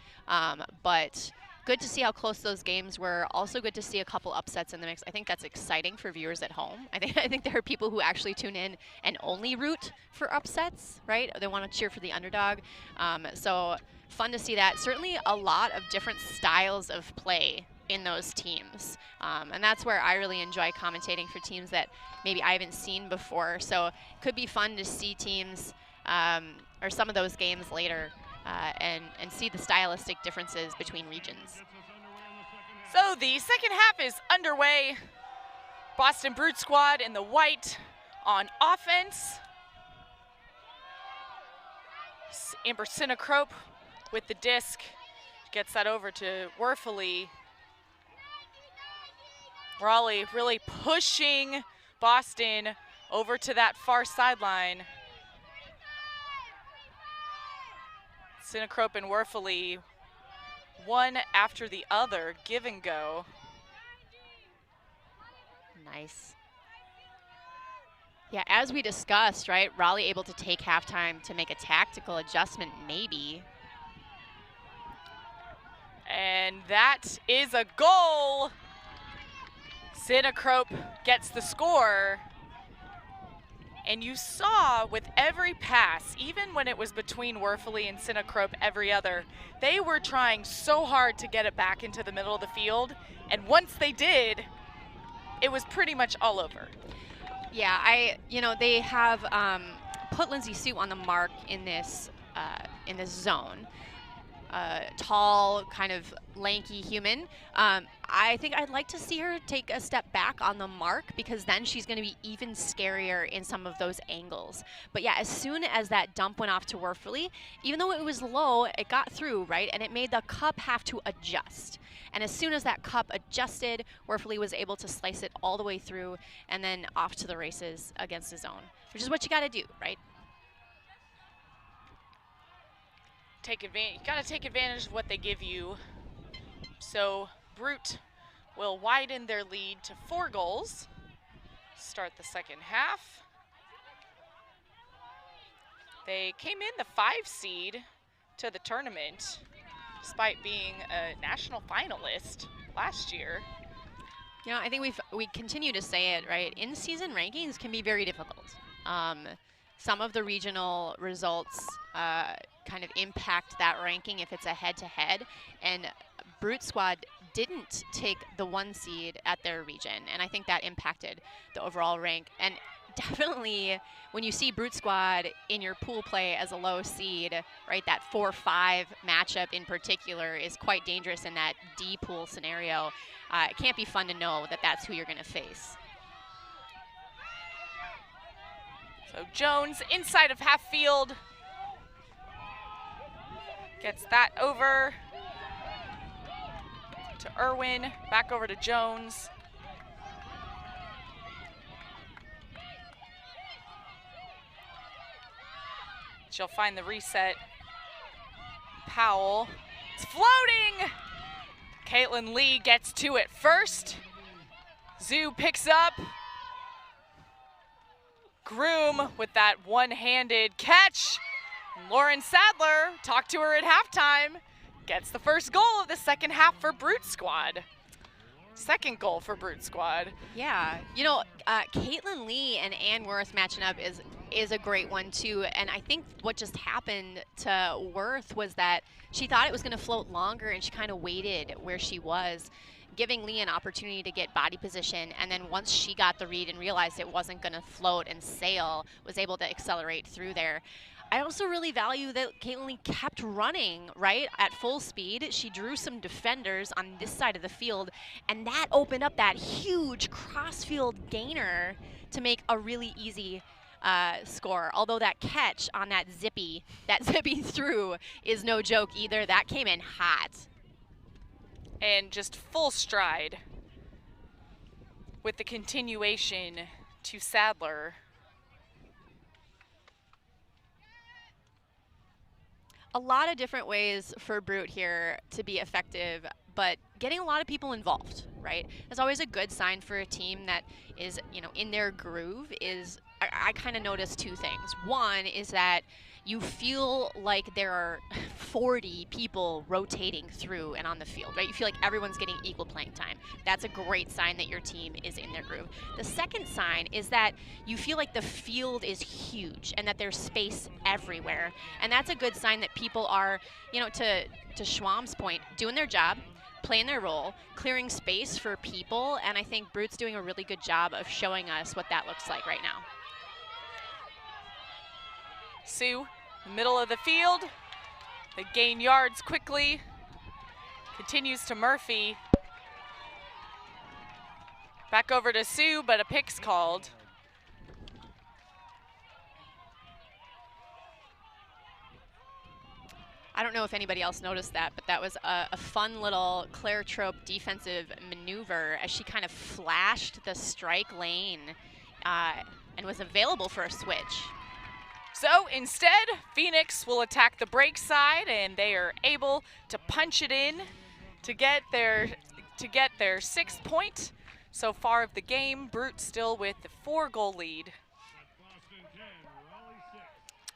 But good to see how close those games were. Also good to see a couple upsets in the mix. I think that's exciting for viewers at home. I think there are people who actually tune in and only root for upsets, right? They want to cheer for the underdog. So fun to see that. Certainly a lot of different styles of play in those teams. And that's where I really enjoy commentating for teams that maybe I haven't seen before. So it could be fun to see teams or some of those games later and see the stylistic differences between regions. So the second half is underway. Boston Brute Squad in the white on offense. Amber Sinacrope with the disc. Gets that over to Werfely. Raleigh really pushing Boston over to that far sideline. Sinacrope and Werfely, one after the other, give and go. Nice. Yeah, as we discussed, right, Raleigh able to take halftime to make a tactical adjustment, maybe. And that is a goal. Sinacrope gets the score. And you saw with every pass, even when it was between Werfely and Sinacrope every other, they were trying so hard to get it back into the middle of the field. And once they did, it was pretty much all over. Yeah, they have put Lindsay Sue on the mark in this zone. Tall, kind of lanky human. I think I'd like to see her take a step back on the mark, because then she's going to be even scarier in some of those angles. But yeah, as soon as that dump went off to Werfely, even though it was low, it got through, right? And it made the cup have to adjust. And as soon as that cup adjusted, Werfely was able to slice it all the way through and then off to the races against the zone, which is what you got to do, right? You gotta take advantage of what they give you. So Brute will widen their lead to 4 goals. Start the second half. They came in the 5 seed to the tournament, despite being a national finalist last year. You know, I think we continue to say it, right? In-season rankings can be very difficult. Some of the regional results kind of impact that ranking if it's a head-to-head, and Brute Squad didn't take the 1 seed at their region, and I think that impacted the overall rank. And definitely when you see Brute Squad in your pool play as a low seed, right, that 4-5 matchup in particular is quite dangerous in that D pool scenario. It can't be fun to know that that's who you're going to face. So Jones inside of half field. Gets that over to Irwin, back over to Jones. She'll find the reset. Powell, it's floating! Caitlin Lee gets to it first. Zoo picks up. Groom with that one-handed catch. And Lauren Sadler, talked to her at halftime, gets the first goal of the second half for Brute Squad. Second goal for Brute Squad. Yeah, you know, Caitlin Lee and Ann Worth matching up is a great one too. And I think what just happened to Worth was that she thought it was going to float longer, and she kind of waited where she was. giving Lee an opportunity to get body position, and then once she got the read and realized it wasn't going to float and sail, was able to accelerate through there. I also really value that Caitlin Lee kept running, right, at full speed. She drew some defenders on this side of the field, and that opened up that huge cross-field gainer to make a really easy score. Although that catch on that zippy through is no joke either. That came in hot. And just full stride with the continuation to Sadler. A lot of different ways for Brute here to be effective, but getting a lot of people involved, right? That's always a good sign for a team that is, you know, in their groove. Is I kind of noticed two things. One is that you feel like there are 40 people rotating through and on the field, right? You feel like everyone's getting equal playing time. That's a great sign that your team is in their groove. The second sign is that you feel like the field is huge and that there's space everywhere. And that's a good sign that people are, you know, to Schwamm's point, doing their job, playing their role, clearing space for people, and I think Brute's doing a really good job of showing us what that looks like right now. Sioux, the middle of the field. They gain yards quickly. Continues to Murphy. Back over to Sioux, but a pick's called. I don't know if anybody else noticed that, but that was a fun little Claire Trope defensive maneuver as she kind of flashed the strike lane and was available for a switch. So instead, Phoenix will attack the break side, and they are able to punch it in to get their 6th point so far of the game. Brute still with the 4-goal lead.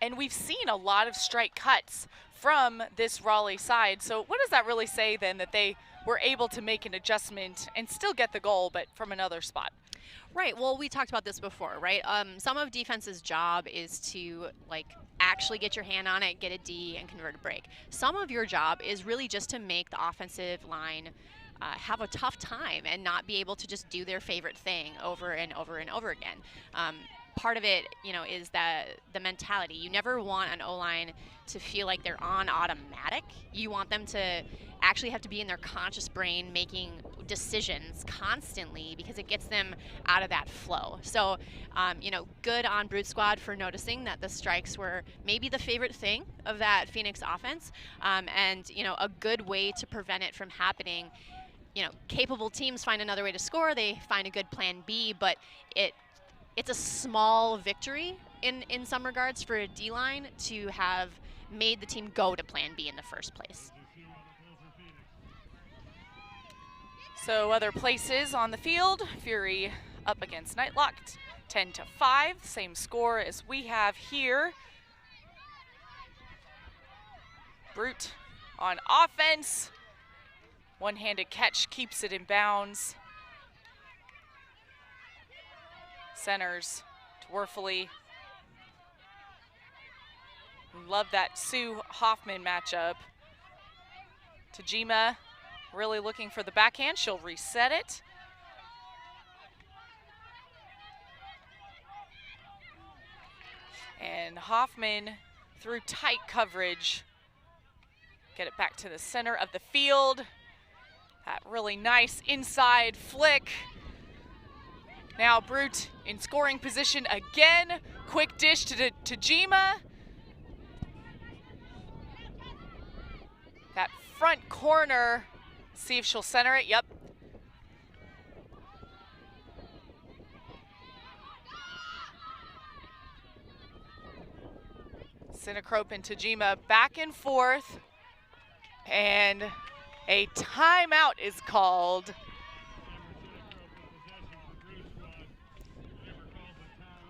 And we've seen a lot of strike cuts from this Raleigh side. So what does that really say then, that they were able to make an adjustment and still get the goal, but from another spot? Right, well, we talked about this before, right? Some of defense's job is to, like, actually get your hand on it, get a D, and convert a break. Some of your job is really just to make the offensive line have a tough time and not be able to just do their favorite thing over and over and over again. Part of it, you know, is that the mentality. You never want an O-line to feel like they're on automatic. You want them to actually have to be in their conscious brain making decisions constantly, because it gets them out of that flow. So, you know, good on Brute Squad for noticing that the strikes were maybe the favorite thing of that Phoenix offense, and, you know, a good way to prevent it from happening. You know, capable teams find another way to score. They find a good plan B, but it's a small victory in some regards for a D-line to have made the team go to plan B in the first place. So other places on the field, Fury up against Nightlock, 10-5, same score as we have here. Brute on offense, one-handed catch keeps it in bounds. Centers Dwarfully. Love that Sue Hoffman matchup. Tajima really looking for the backhand. She'll reset it. And Hoffman, through tight coverage, get it back to the center of the field. That really nice inside flick. Now Brute in scoring position again. Quick dish to Tajima. That front corner, see if she'll center it, yep. Sinacrope and Tajima back and forth, and a timeout is called.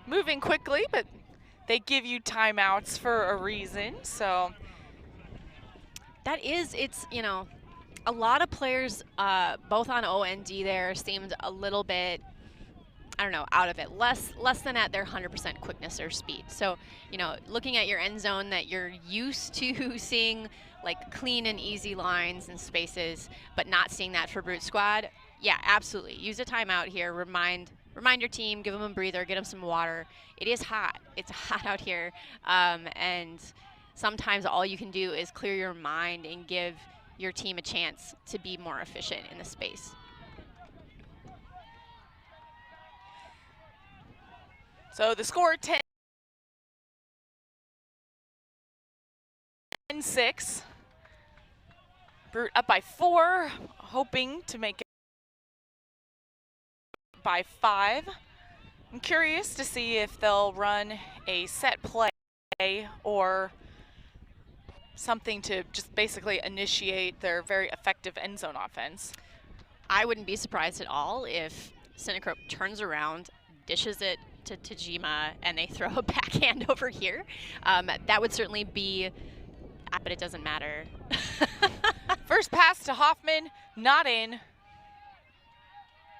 Moving quickly, but they give you timeouts for a reason, so. That is, it's, you know, a lot of players, both on O and D there, seemed a little bit, I don't know, out of it. Less than at their 100% quickness or speed. So, you know, looking at your end zone that you're used to seeing like clean and easy lines and spaces, but not seeing that for Brute Squad, yeah, absolutely. Use a timeout here. Remind your team, give them a breather, get them some water. It is hot. It's hot out here. And sometimes all you can do is clear your mind and give your team a chance to be more efficient in the space. So the score 10-6. Brute up by 4, hoping to make it by 5. I'm curious to see if they'll run a set play or something to just basically initiate their very effective end zone offense. I wouldn't be surprised at all if Cinecope turns around, dishes it to Tajima, and they throw a backhand over here. That would certainly be, but it doesn't matter. First pass to Hoffman, not in.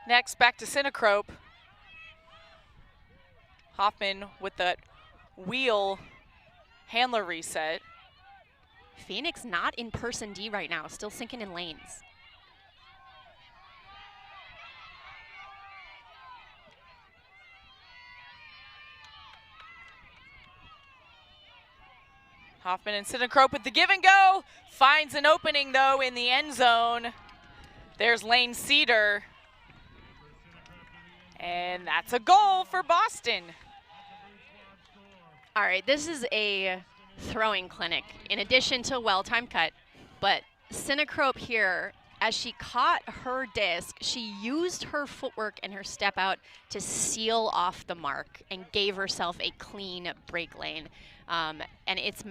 Next, back to Cinecope. Hoffman with the wheel handler reset. Phoenix not in person D right now, still sinking in lanes. Hoffman and Cinecope with the give and go. Finds an opening though in the end zone. There's Lane Cedar. And that's a goal for Boston. All right, this is a throwing clinic in addition to well-timed cut, but Cinecope here, as she caught her disc, she used her footwork and her step out to seal off the mark and gave herself a clean break lane. And it's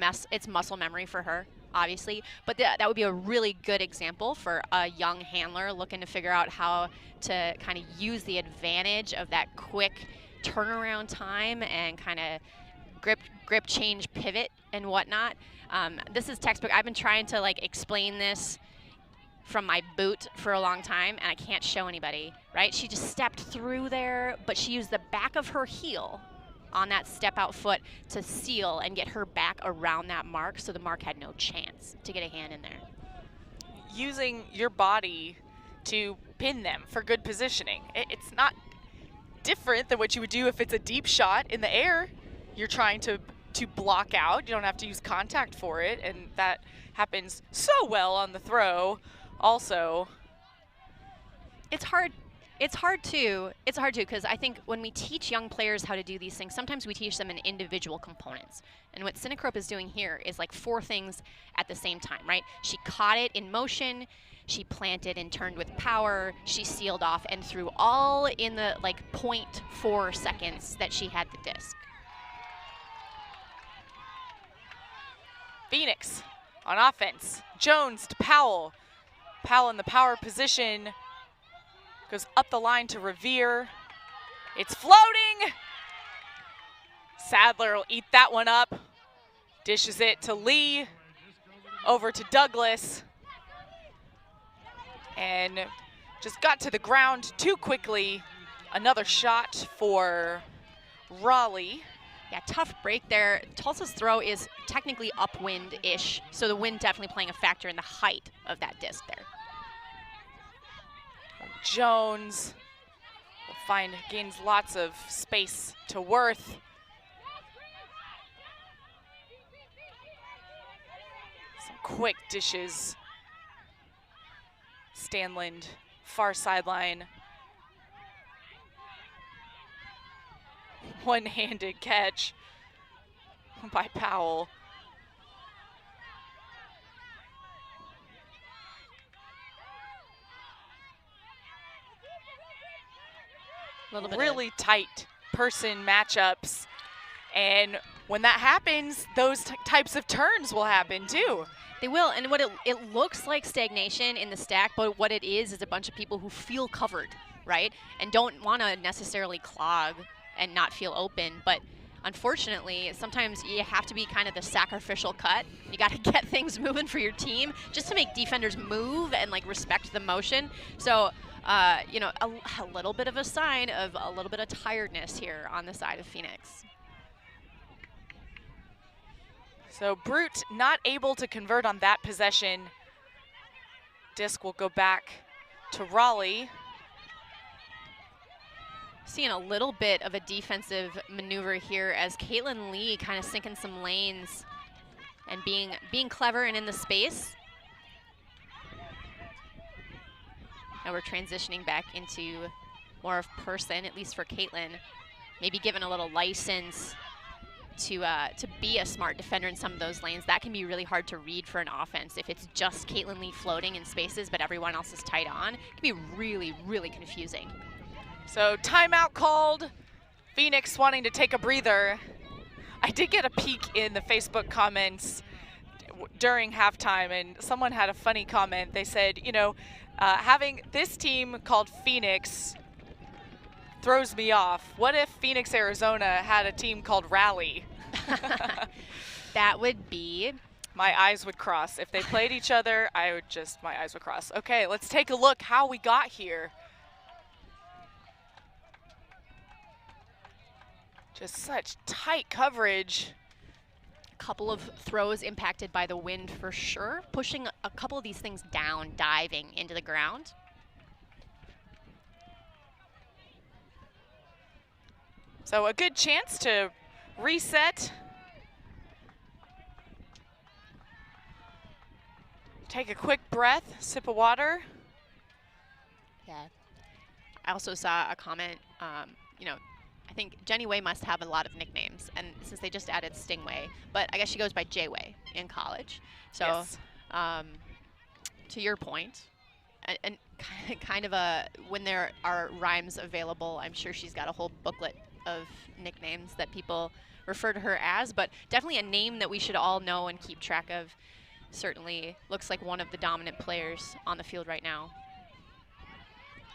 muscle memory for her, obviously, but that would be a really good example for a young handler looking to figure out how to kind of use the advantage of that quick turnaround time and kind of grip change pivot and whatnot. This is textbook. I've been trying to like explain this from my boot for a long time, and I can't show anybody, right? She just stepped through there, but she used the back of her heel on that step out foot to seal and get her back around that mark, so the mark had no chance to get a hand in there. Using your body to pin them for good positioning. It's not different than what you would do if it's a deep shot in the air. You're trying to block out. You don't have to use contact for it, and that happens so well on the throw also. It's hard too because I think when we teach young players how to do these things, sometimes we teach them in individual components. And what Cinecope is doing here is like 4 things at the same time, right? She caught it in motion, she planted and turned with power, she sealed off and threw, all in the like 0.4 seconds that she had the disc. Phoenix on offense. Jones to Powell. Powell in the power position. Goes up the line to Revere. It's floating. Sadler will eat that one up. Dishes it to Lee. Over to Douglas. And just got to the ground too quickly. Another shot for Raleigh. Yeah, tough break there. Tulsa's throw is technically upwind-ish, so the wind definitely playing a factor in the height of that disc there. Jones will gains lots of space to Worth. Some quick dishes. Stanland, far sideline. One-handed catch by Powell. Really tight person matchups, and when that happens, those types of turns will happen too. They will, and what it looks like stagnation in the stack, but what it is a bunch of people who feel covered, right? And don't want to necessarily clog and not feel open, but unfortunately, sometimes you have to be kind of the sacrificial cut. You got to get things moving for your team just to make defenders move and like respect the motion. So, you know, a little bit of a sign of a little bit of tiredness here on the side of Phoenix. So Brute not able to convert on that possession. Disc will go back to Raleigh. Seeing a little bit of a defensive maneuver here as Caitlin Lee kind of sinking some lanes and being clever and in the space. Now we're transitioning back into more of person, at least for Caitlin. Maybe given a little license to be a smart defender in some of those lanes. That can be really hard to read for an offense. If it's just Caitlin Lee floating in spaces, but everyone else is tight on, it can be really, really confusing. So timeout called. Phoenix wanting to take a breather. I did get a peek in the Facebook comments during halftime, and someone had a funny comment. They said, you know, having this team called Phoenix throws me off. What if Phoenix, Arizona had a team called Raleigh? That would be... My eyes would cross. If they played each other, my eyes would cross. Okay, let's take a look how we got here. Just such tight coverage. A couple of throws impacted by the wind for sure. Pushing a couple of these things down, diving into the ground. So a good chance to reset. Take a quick breath, sip of water. Yeah. I also saw a comment, you know, I think Jenny Way must have a lot of nicknames, and since they just added Stingway, but I guess she goes by J-Way in college. So, yes. To your point, and kind of when there are rhymes available, I'm sure she's got a whole booklet of nicknames that people refer to her as, but definitely a name that we should all know and keep track of. Certainly looks like one of the dominant players on the field right now.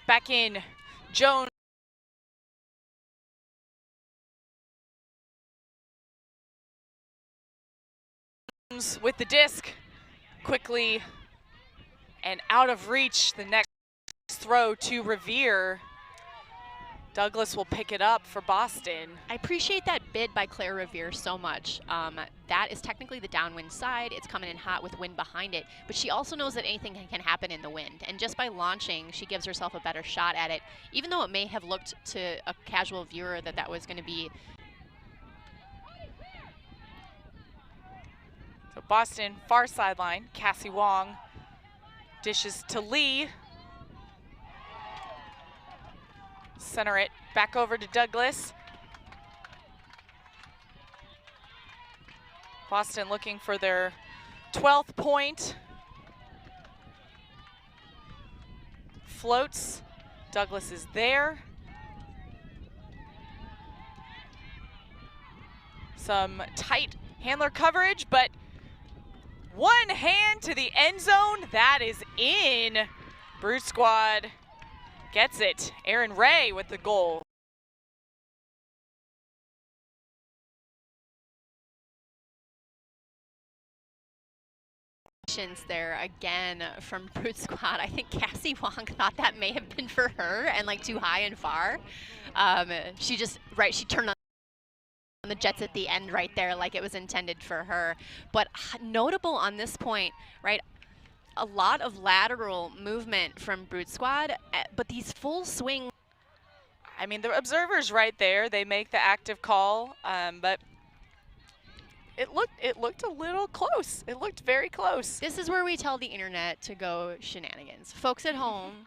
Back in, Jones. With the disc, quickly and out of reach. The next throw to Revere. Douglas will pick it up for Boston. I appreciate that bid by Claire Revere so much. That is technically the downwind side. It's coming in hot with wind behind it, but she also knows that anything can happen in the wind. And just by launching, she gives herself a better shot at it, even though it may have looked to a casual viewer that was going to be. So Boston, far sideline, Cassie Wong dishes to Lee. Center it back over to Douglas. Boston looking for their 12th point. Floats. Douglas is there. Some tight handler coverage, but one hand to the end zone. That is in. Brute Squad gets it. Aaron Ray with the goal. There again from Brute Squad. I think Cassie Wong thought that may have been for her and like too high and far. She turned on the Jets at the end right there like it was intended for her. But notable on this point, right? A lot of lateral movement from Brute Squad, but these full swing. I mean, the observer's right there. They make the active call, but it looked a little close. It looked very close. This is where we tell the internet to go shenanigans. Folks at home,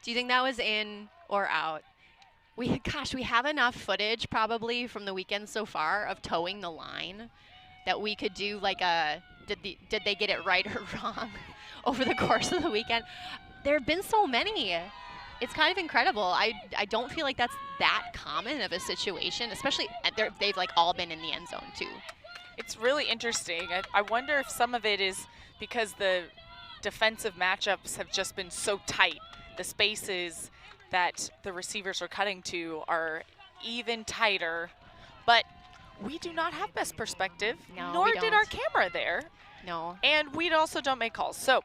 do you think that was in or out? We have enough footage probably from the weekend so far of towing the line that we could do like a did they get it right or wrong over the course of the weekend. There have been so many. It's kind of incredible. I don't feel like that's that common of a situation, especially they've like all been in the end zone too. It's really interesting. I wonder if some of it is because the defensive matchups have just been so tight. The spaces that the receivers are cutting to are even tighter. But we do not have best perspective, No, nor we did our don't. camera there. No. And we also don't make calls. So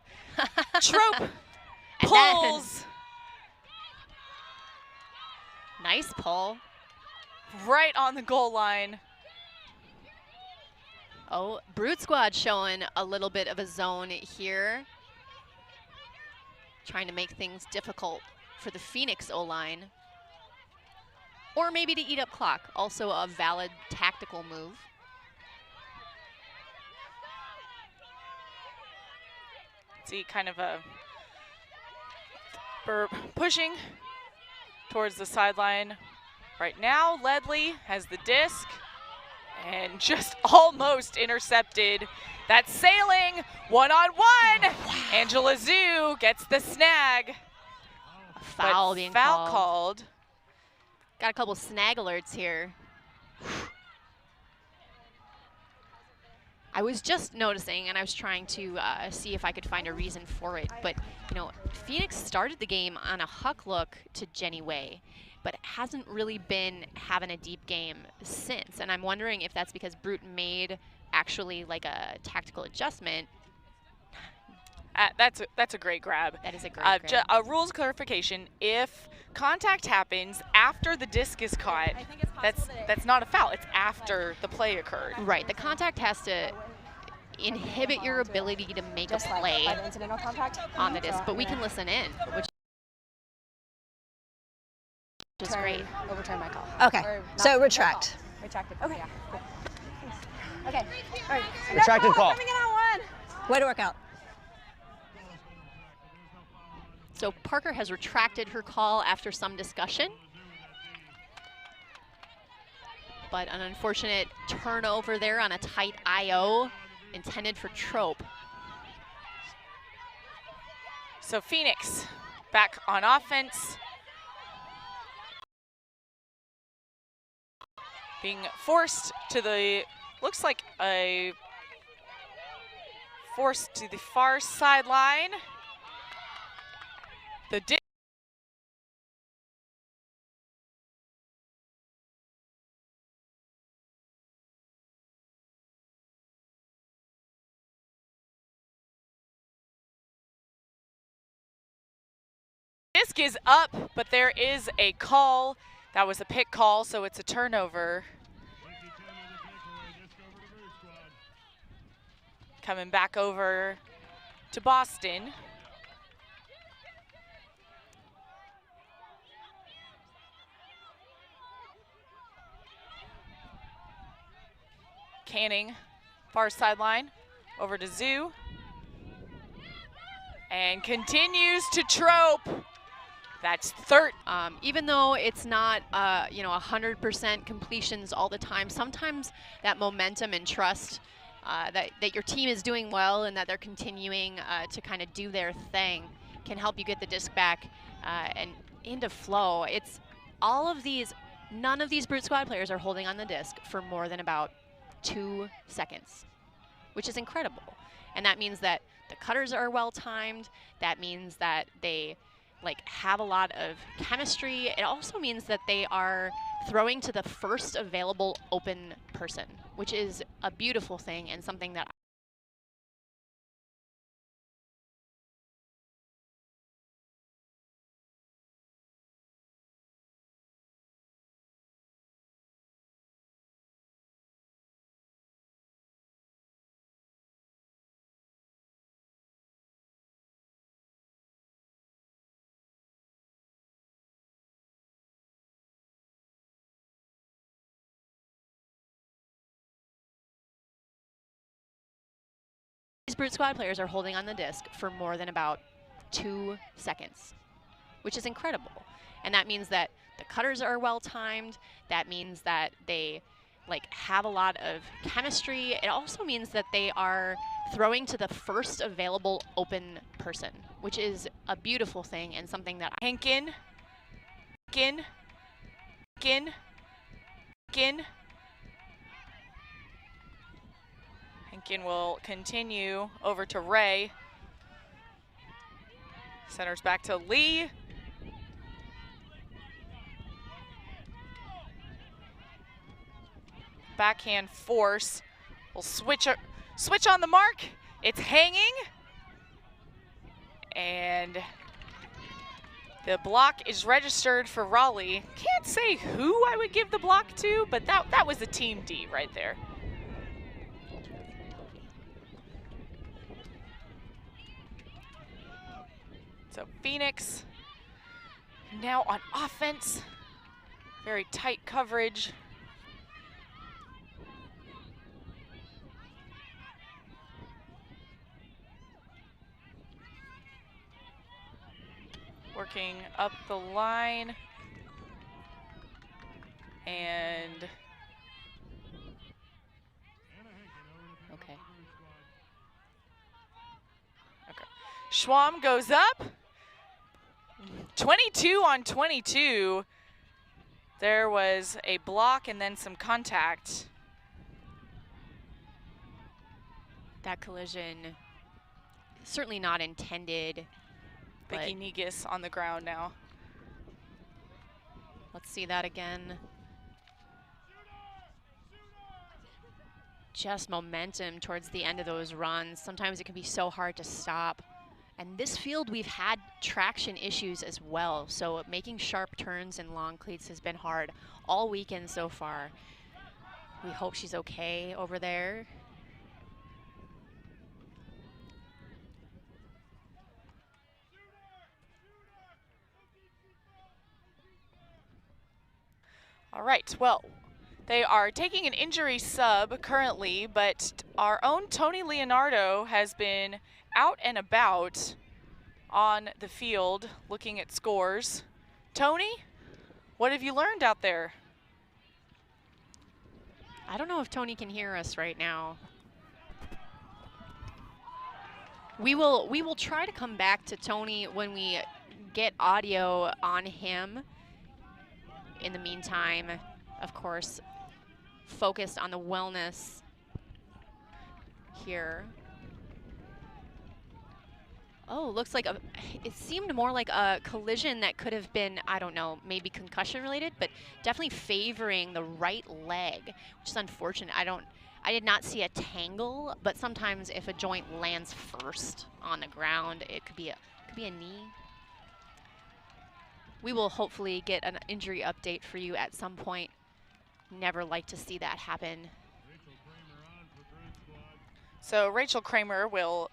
Trope And pulls nice pull. right on the goal line. Oh, Brute Squad showing a little bit of a zone here. Trying to make things difficult for the Phoenix O-line. Or maybe to eat up clock, also a valid tactical move. See kind of a pushing towards the sideline. Right now, Ledley has the disc and just almost intercepted. That's sailing, one-on-one. Wow. Angela Zhu gets the snag. A foul but being foul called. called. Got a couple snag alerts here. I was just noticing, and I was trying to see if I could find a reason for it, but you know, Phoenix started the game on a huck look to Jenny Way, but hasn't really been having a deep game since. And I'm wondering if that's because Brute made actually like a tactical adjustment. That's a great grab. That is a great grab. A rules clarification: if contact happens after the disc is caught, that's not a foul. It's after the play occurred. Right. The contact has to inhibit your ability to make a play by the incidental contact on the disc, but we can listen in, which is great. Overturn my call. Okay. So retract. Retracted. Okay. Yeah. Cool. Okay. All right. Retracted call. Coming in on one. Way to work out. So Parker has retracted her call after some discussion. But an unfortunate turnover there on a tight IO intended for Trope. So Phoenix back on offense. Being forced to the, looks like a forced to the far sideline. The disc is up, but there is a call. That was a pick call, so it's a turnover. Coming back over to Boston. Canning, far sideline, over to Zhu. And continues to Trope. That's third. Even though it's not, 100% completions all the time, sometimes that momentum and trust that your team is doing well and that they're continuing to kind of do their thing can help you get the disc back and into flow. It's all of these, none of these Brute Squad players are holding on the disc for more than about 2 seconds, which is incredible. And that means that the cutters are well timed. That means that they have a lot of chemistry. It also means that they are throwing to the first available open person, which is a beautiful thing and something that these Brute Squad players are holding on the disc for more than about 2 seconds, which is incredible. And that means that the cutters are well timed. That means that they have a lot of chemistry. It also means that they are throwing to the first available open person, which is a beautiful thing and something that Henkin. Henkin will continue over to Ray. Centers back to Lee. backhand force. We'll switch on the mark. It's hanging. And the block is registered for Raleigh. Can't say who I would give the block to, but that was a Team D right there. So Phoenix now on offense. Very tight coverage. Working up the line. And Okay. Schwam goes up. 22 on 22. There was a block and then some contact. That collision, certainly not intended. Vicky Negus on the ground now. Let's see that again. Just momentum towards the end of those runs. Sometimes it can be so hard to stop. And this field, we've had traction issues as well. So making sharp turns in long cleats has been hard all weekend so far. We hope she's okay over there. All right, well, they are taking an injury sub currently, but our own Tony Leonardo has been out and about on the field looking at scores. Tony, what have you learned out there? I don't know if Tony can hear us right now. We will try to come back to Tony when we get audio on him. In the meantime, of course, focused on the wellness here. Oh, looks like it seemed more like a collision that could have been, I don't know, maybe concussion related, but definitely favoring the right leg, which is unfortunate. I did not see a tangle, but sometimes if a joint lands first on the ground, it could be a knee. We will hopefully get an injury update for you at some point. Never like to see that happen. So Rachel Kramer will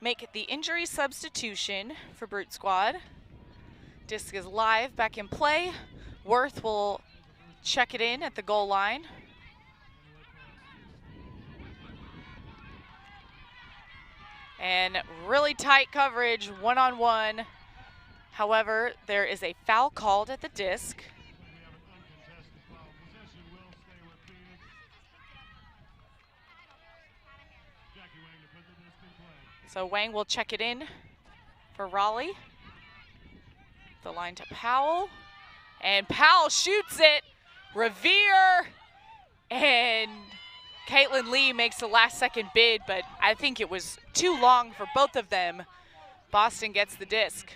make the injury substitution for Brute Squad. Disc is live, back in play. Worth will check it in at the goal line. And really tight coverage, one-on-one. However, there is a foul called at the disc. So Wang will check it in for Raleigh. The line to Powell. And Powell shoots it. Revere. And Caitlin Lee makes the last second bid, but I think it was too long for both of them. Boston gets the disc.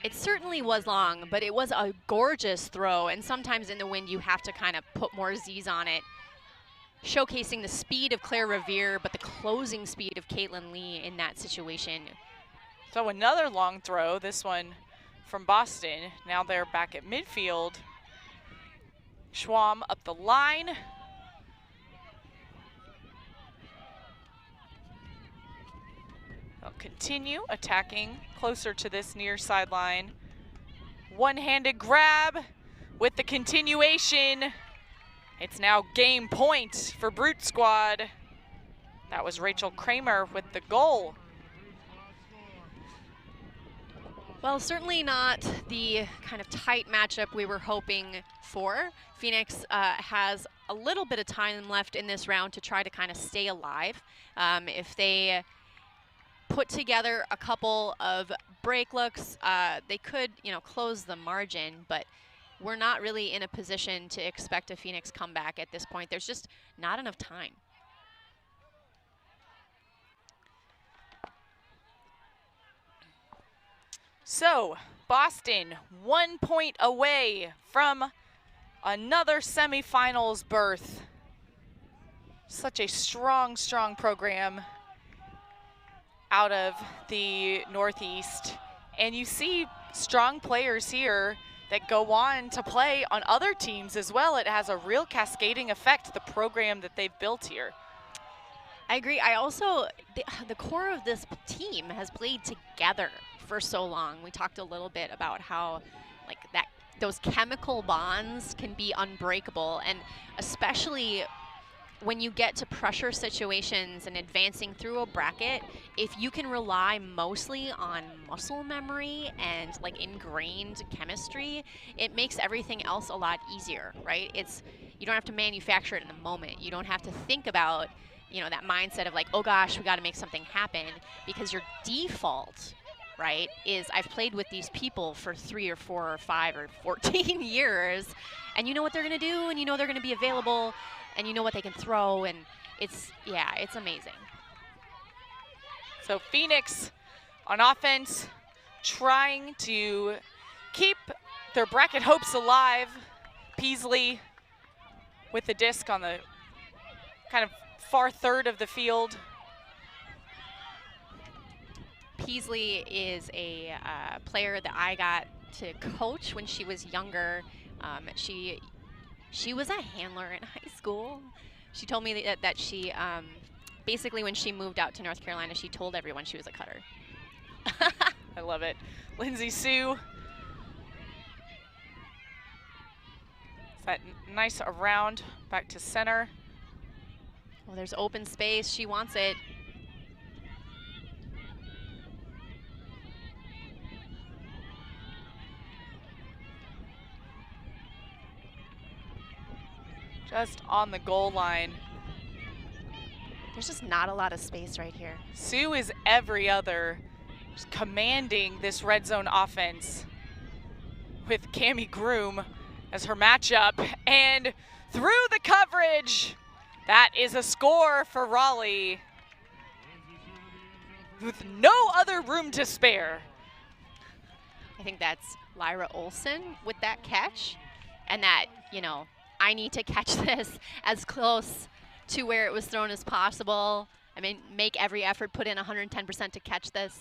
It certainly was long, but it was a gorgeous throw, and sometimes in the wind you have to kind of put more Z's on it, showcasing the speed of Claire Revere, but the closing speed of Caitlin Lee in that situation. So another long throw, this one from Boston. Now they're back at midfield. Schwam up the line. They'll continue attacking closer to this near sideline. One-handed grab with the continuation. It's now game point for Brute Squad. That was Rachel Kramer with the goal. Well, certainly not the kind of tight matchup we were hoping for. Phoenix has a little bit of time left in this round to try to kind of stay alive. If they put together a couple of break looks, they could, close the margin, but we're not really in a position to expect a Phoenix comeback at this point. There's just not enough time. So, Boston 1 point away from another semifinals berth. Such a strong, strong program out of the Northeast. And you see strong players here that go on to play on other teams as well. It has a real cascading effect, the program that they've built here. I agree. I also, the core of this team has played together for so long. We talked a little bit about how like those chemical bonds can be unbreakable, and especially when you get to pressure situations and advancing through a bracket, if you can rely mostly on muscle memory and like ingrained chemistry, it makes everything else a lot easier, right? You don't have to manufacture it in the moment. You don't have to think about, you know, that mindset of like, oh gosh, we got to make something happen, because your default, right, is I've played with these people for 3 or 4 or 5 or 14 years, and you know what they're going to do, and you know they're going to be available, and you know what they can throw, and it's amazing. So Phoenix on offense trying to keep their bracket hopes alive. Peasley with the disc on the kind of far third of the field. Peasley is a player that I got to coach when she was younger. She was a handler in high school. She told me that she, basically when she moved out to North Carolina, she told everyone she was a cutter. I love it. Lindsay Sue. It's that nice around back to center. Well, there's open space. She wants it. Just on the goal line. There's just not a lot of space right here. Sue is every other, just commanding this red zone offense with Cammie Groom as her matchup, and through the coverage. That is a score for Raleigh with no other room to spare. I think that's Lyra Olson with that catch, and that, you know, I need to catch this as close to where it was thrown as possible. I mean, make every effort, put in 110% to catch this.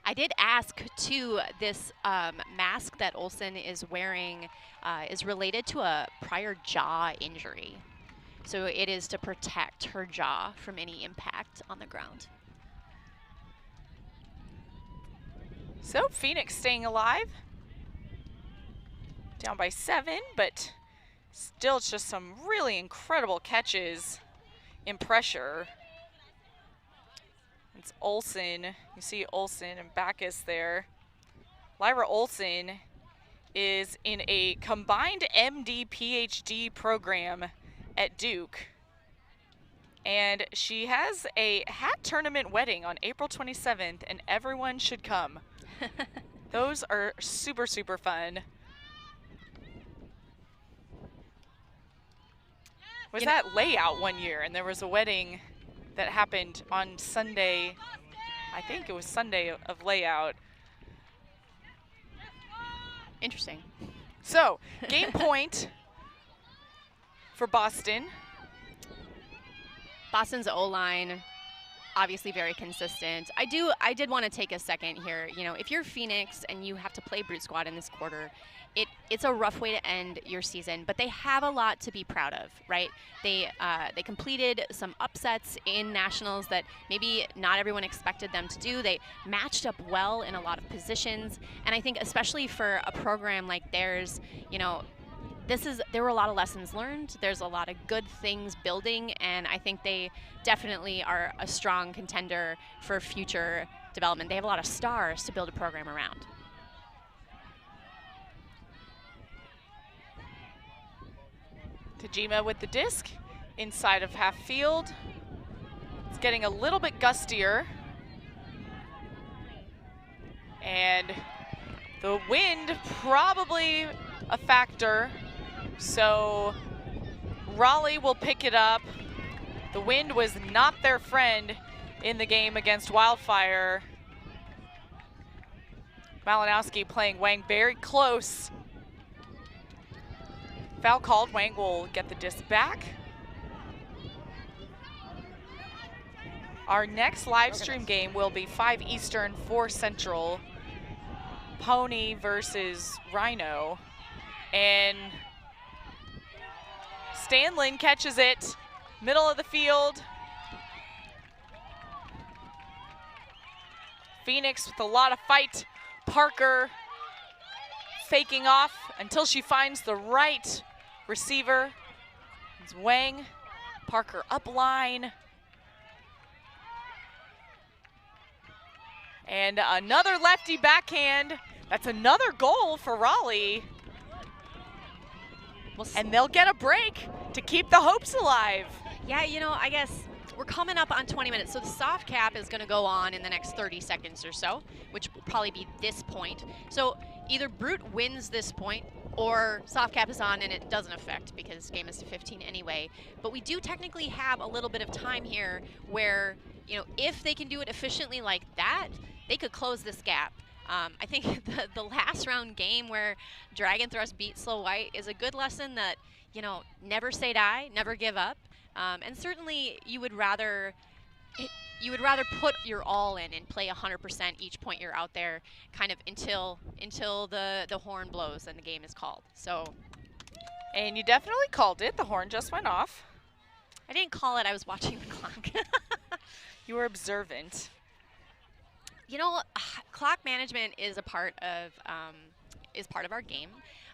I did ask, too, this mask that Olsen is wearing is related to a prior jaw injury. So it is to protect her jaw from any impact on the ground. So Phoenix staying alive. Down by 7, but still it's just some really incredible catches in pressure. It's Olsen. You see Olsen and Backus there. Lyra Olsen is in a combined MD PhD program at Duke. And she has a hat tournament wedding on April 27th, and everyone should come. Those are super, super fun. Was that layout one year, and there was a wedding that happened on Sunday. I think it was Sunday of layout. Interesting. So, game point for Boston. Boston's O-line, obviously very consistent. I did want to take a second here. You know, if you're Phoenix and you have to play Brute Squad in this quarter, it's a rough way to end your season, but they have a lot to be proud of, right? They completed some upsets in nationals that maybe not everyone expected them to do. They matched up well in a lot of positions, and I think especially for a program like theirs, you know, there were a lot of lessons learned. There's a lot of good things building, and I think they definitely are a strong contender for future development. They have a lot of stars to build a program around. Tajima with the disc inside of half field. It's getting a little bit gustier. And the wind probably a factor. So Raleigh will pick it up. The wind was not their friend in the game against Wildfire. Malinowski playing Wang very close. Foul called. Wang will get the disc back. Our next live stream game will be 5 Eastern, 4 Central. Pony versus Rhino. And Stanlin catches it, middle of the field. Phoenix with a lot of fight. Parker faking off until she finds the right receiver. It's Wang. Parker up line. And another lefty backhand. That's another goal for Raleigh. And they'll get a break to keep the hopes alive. Yeah, you know, I guess we're coming up on 20 minutes, so the soft cap is going to go on in the next 30 seconds or so, which will probably be this point. So either Brute wins this point or soft cap is on and it doesn't affect because game is to 15 anyway. But we do technically have a little bit of time here where, you know, if they can do it efficiently like that, they could close this gap. I think the last round game where Dragon Thrust beat Slow White is a good lesson that, you know, never say die, never give up. And certainly you would rather put your all in and play 100% each point you're out there, kind of until the horn blows and the game is called. So, and you definitely called it. The horn just went off. I didn't call it. I was watching the clock. You were observant. You know, clock management is a part of our game.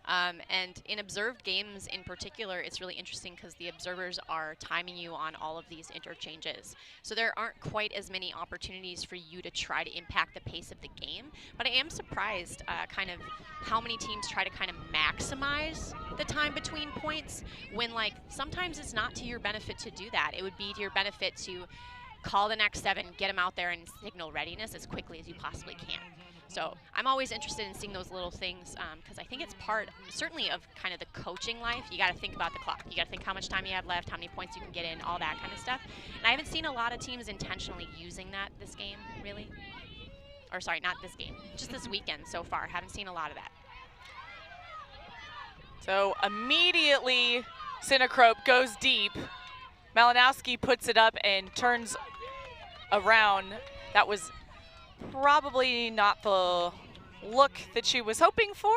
And in observed games in particular, it's really interesting because the observers are timing you on all of these interchanges. So there aren't quite as many opportunities for you to try to impact the pace of the game. But I am surprised kind of how many teams try to kind of maximize the time between points when, like, sometimes it's not to your benefit to do that. It would be to your benefit to call the next 7, get them out there and signal readiness as quickly as you possibly can. So I'm always interested in seeing those little things because I think it's part, certainly, of kind of the coaching life. You got to think about the clock. You got to think how much time you have left, how many points you can get in, all that kind of stuff. And I haven't seen a lot of teams intentionally using that this game, really. Or sorry, not this game, just this weekend so far. Haven't seen a lot of that. So immediately, Sinacrope goes deep. Malinowski puts it up and turns around. That was probably not the look that she was hoping for,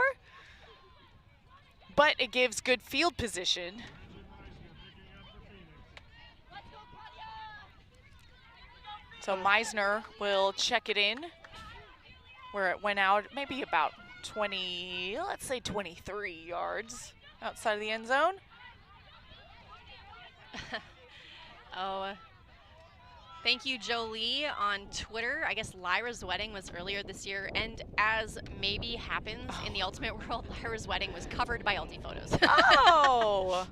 but it gives good field position. So Meisner will check it in where it went out maybe about 20, let's say 23 yards outside of the end zone. Oh, thank you, Jolie, on Twitter. I guess Lyra's wedding was earlier this year, and as maybe happens in the Ultimate World, Lyra's wedding was covered by Ulti photos. Oh!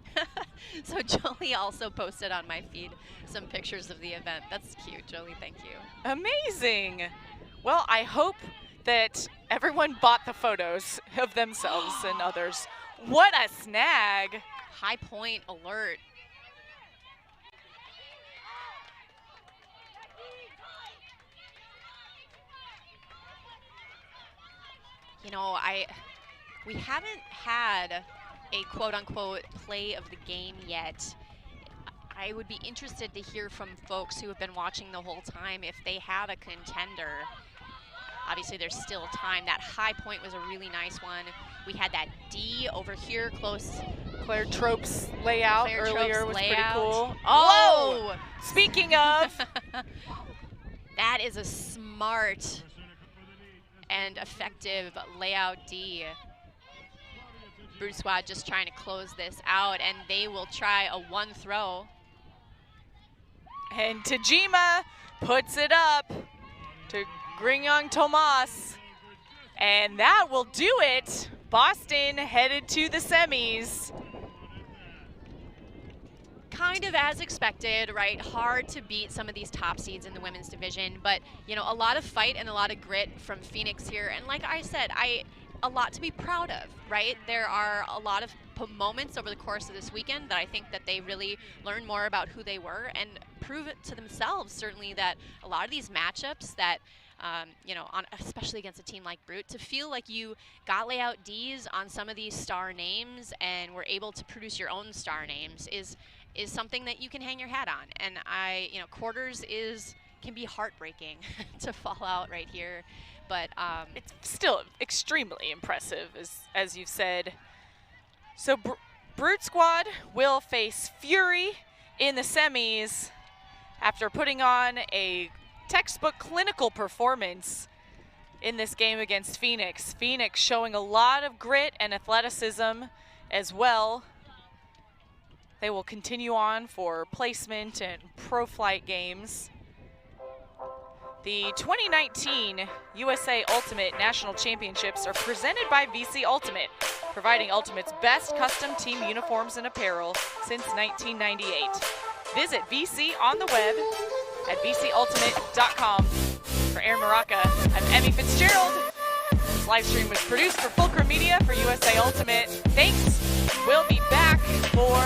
So Jolie also posted on my feed some pictures of the event. That's cute, Jolie, thank you. Amazing. Well, I hope that everyone bought the photos of themselves and others. What a snag. High point alert. You know, we haven't had a quote-unquote play of the game yet. I would be interested to hear from folks who have been watching the whole time if they have a contender. Obviously, there's still time. That high point was a really nice one. We had that D over here close. Claire Trope's layout earlier was pretty cool. Oh! Whoa! Speaking of. That is a smart and effective layout D. Brute Squad just trying to close this out, and they will try a 1 throw. And Tajima puts it up to Grignon Tomas. And that will do it. Boston headed to the semis. Kind of as expected, right? Hard to beat some of these top seeds in the women's division, but you know, a lot of fight and a lot of grit from Phoenix here. And like I said, a lot to be proud of, right? There are a lot of moments over the course of this weekend that I think that they really learned more about who they were and prove it to themselves, certainly, that a lot of these matchups that you know, especially against a team like Brute, to feel like you got layout Ds on some of these star names and were able to produce your own star names is something that you can hang your hat on. And you know, quarters can be heartbreaking to fall out right here, but it's still extremely impressive, as you've said. So Brute Squad will face Fury in the semis after putting on a textbook clinical performance in this game against Phoenix. Phoenix showing a lot of grit and athleticism as well. They will continue on for placement and pro flight games. The 2019 USA Ultimate National Championships are presented by VC Ultimate, providing Ultimate's best custom team uniforms and apparel since 1998. Visit VC on the web at vcultimate.com. For Aaron Maraca, I'm Emmy Fitzgerald. This live stream was produced for Fulcrum Media for USA Ultimate. Thanks. We'll be back for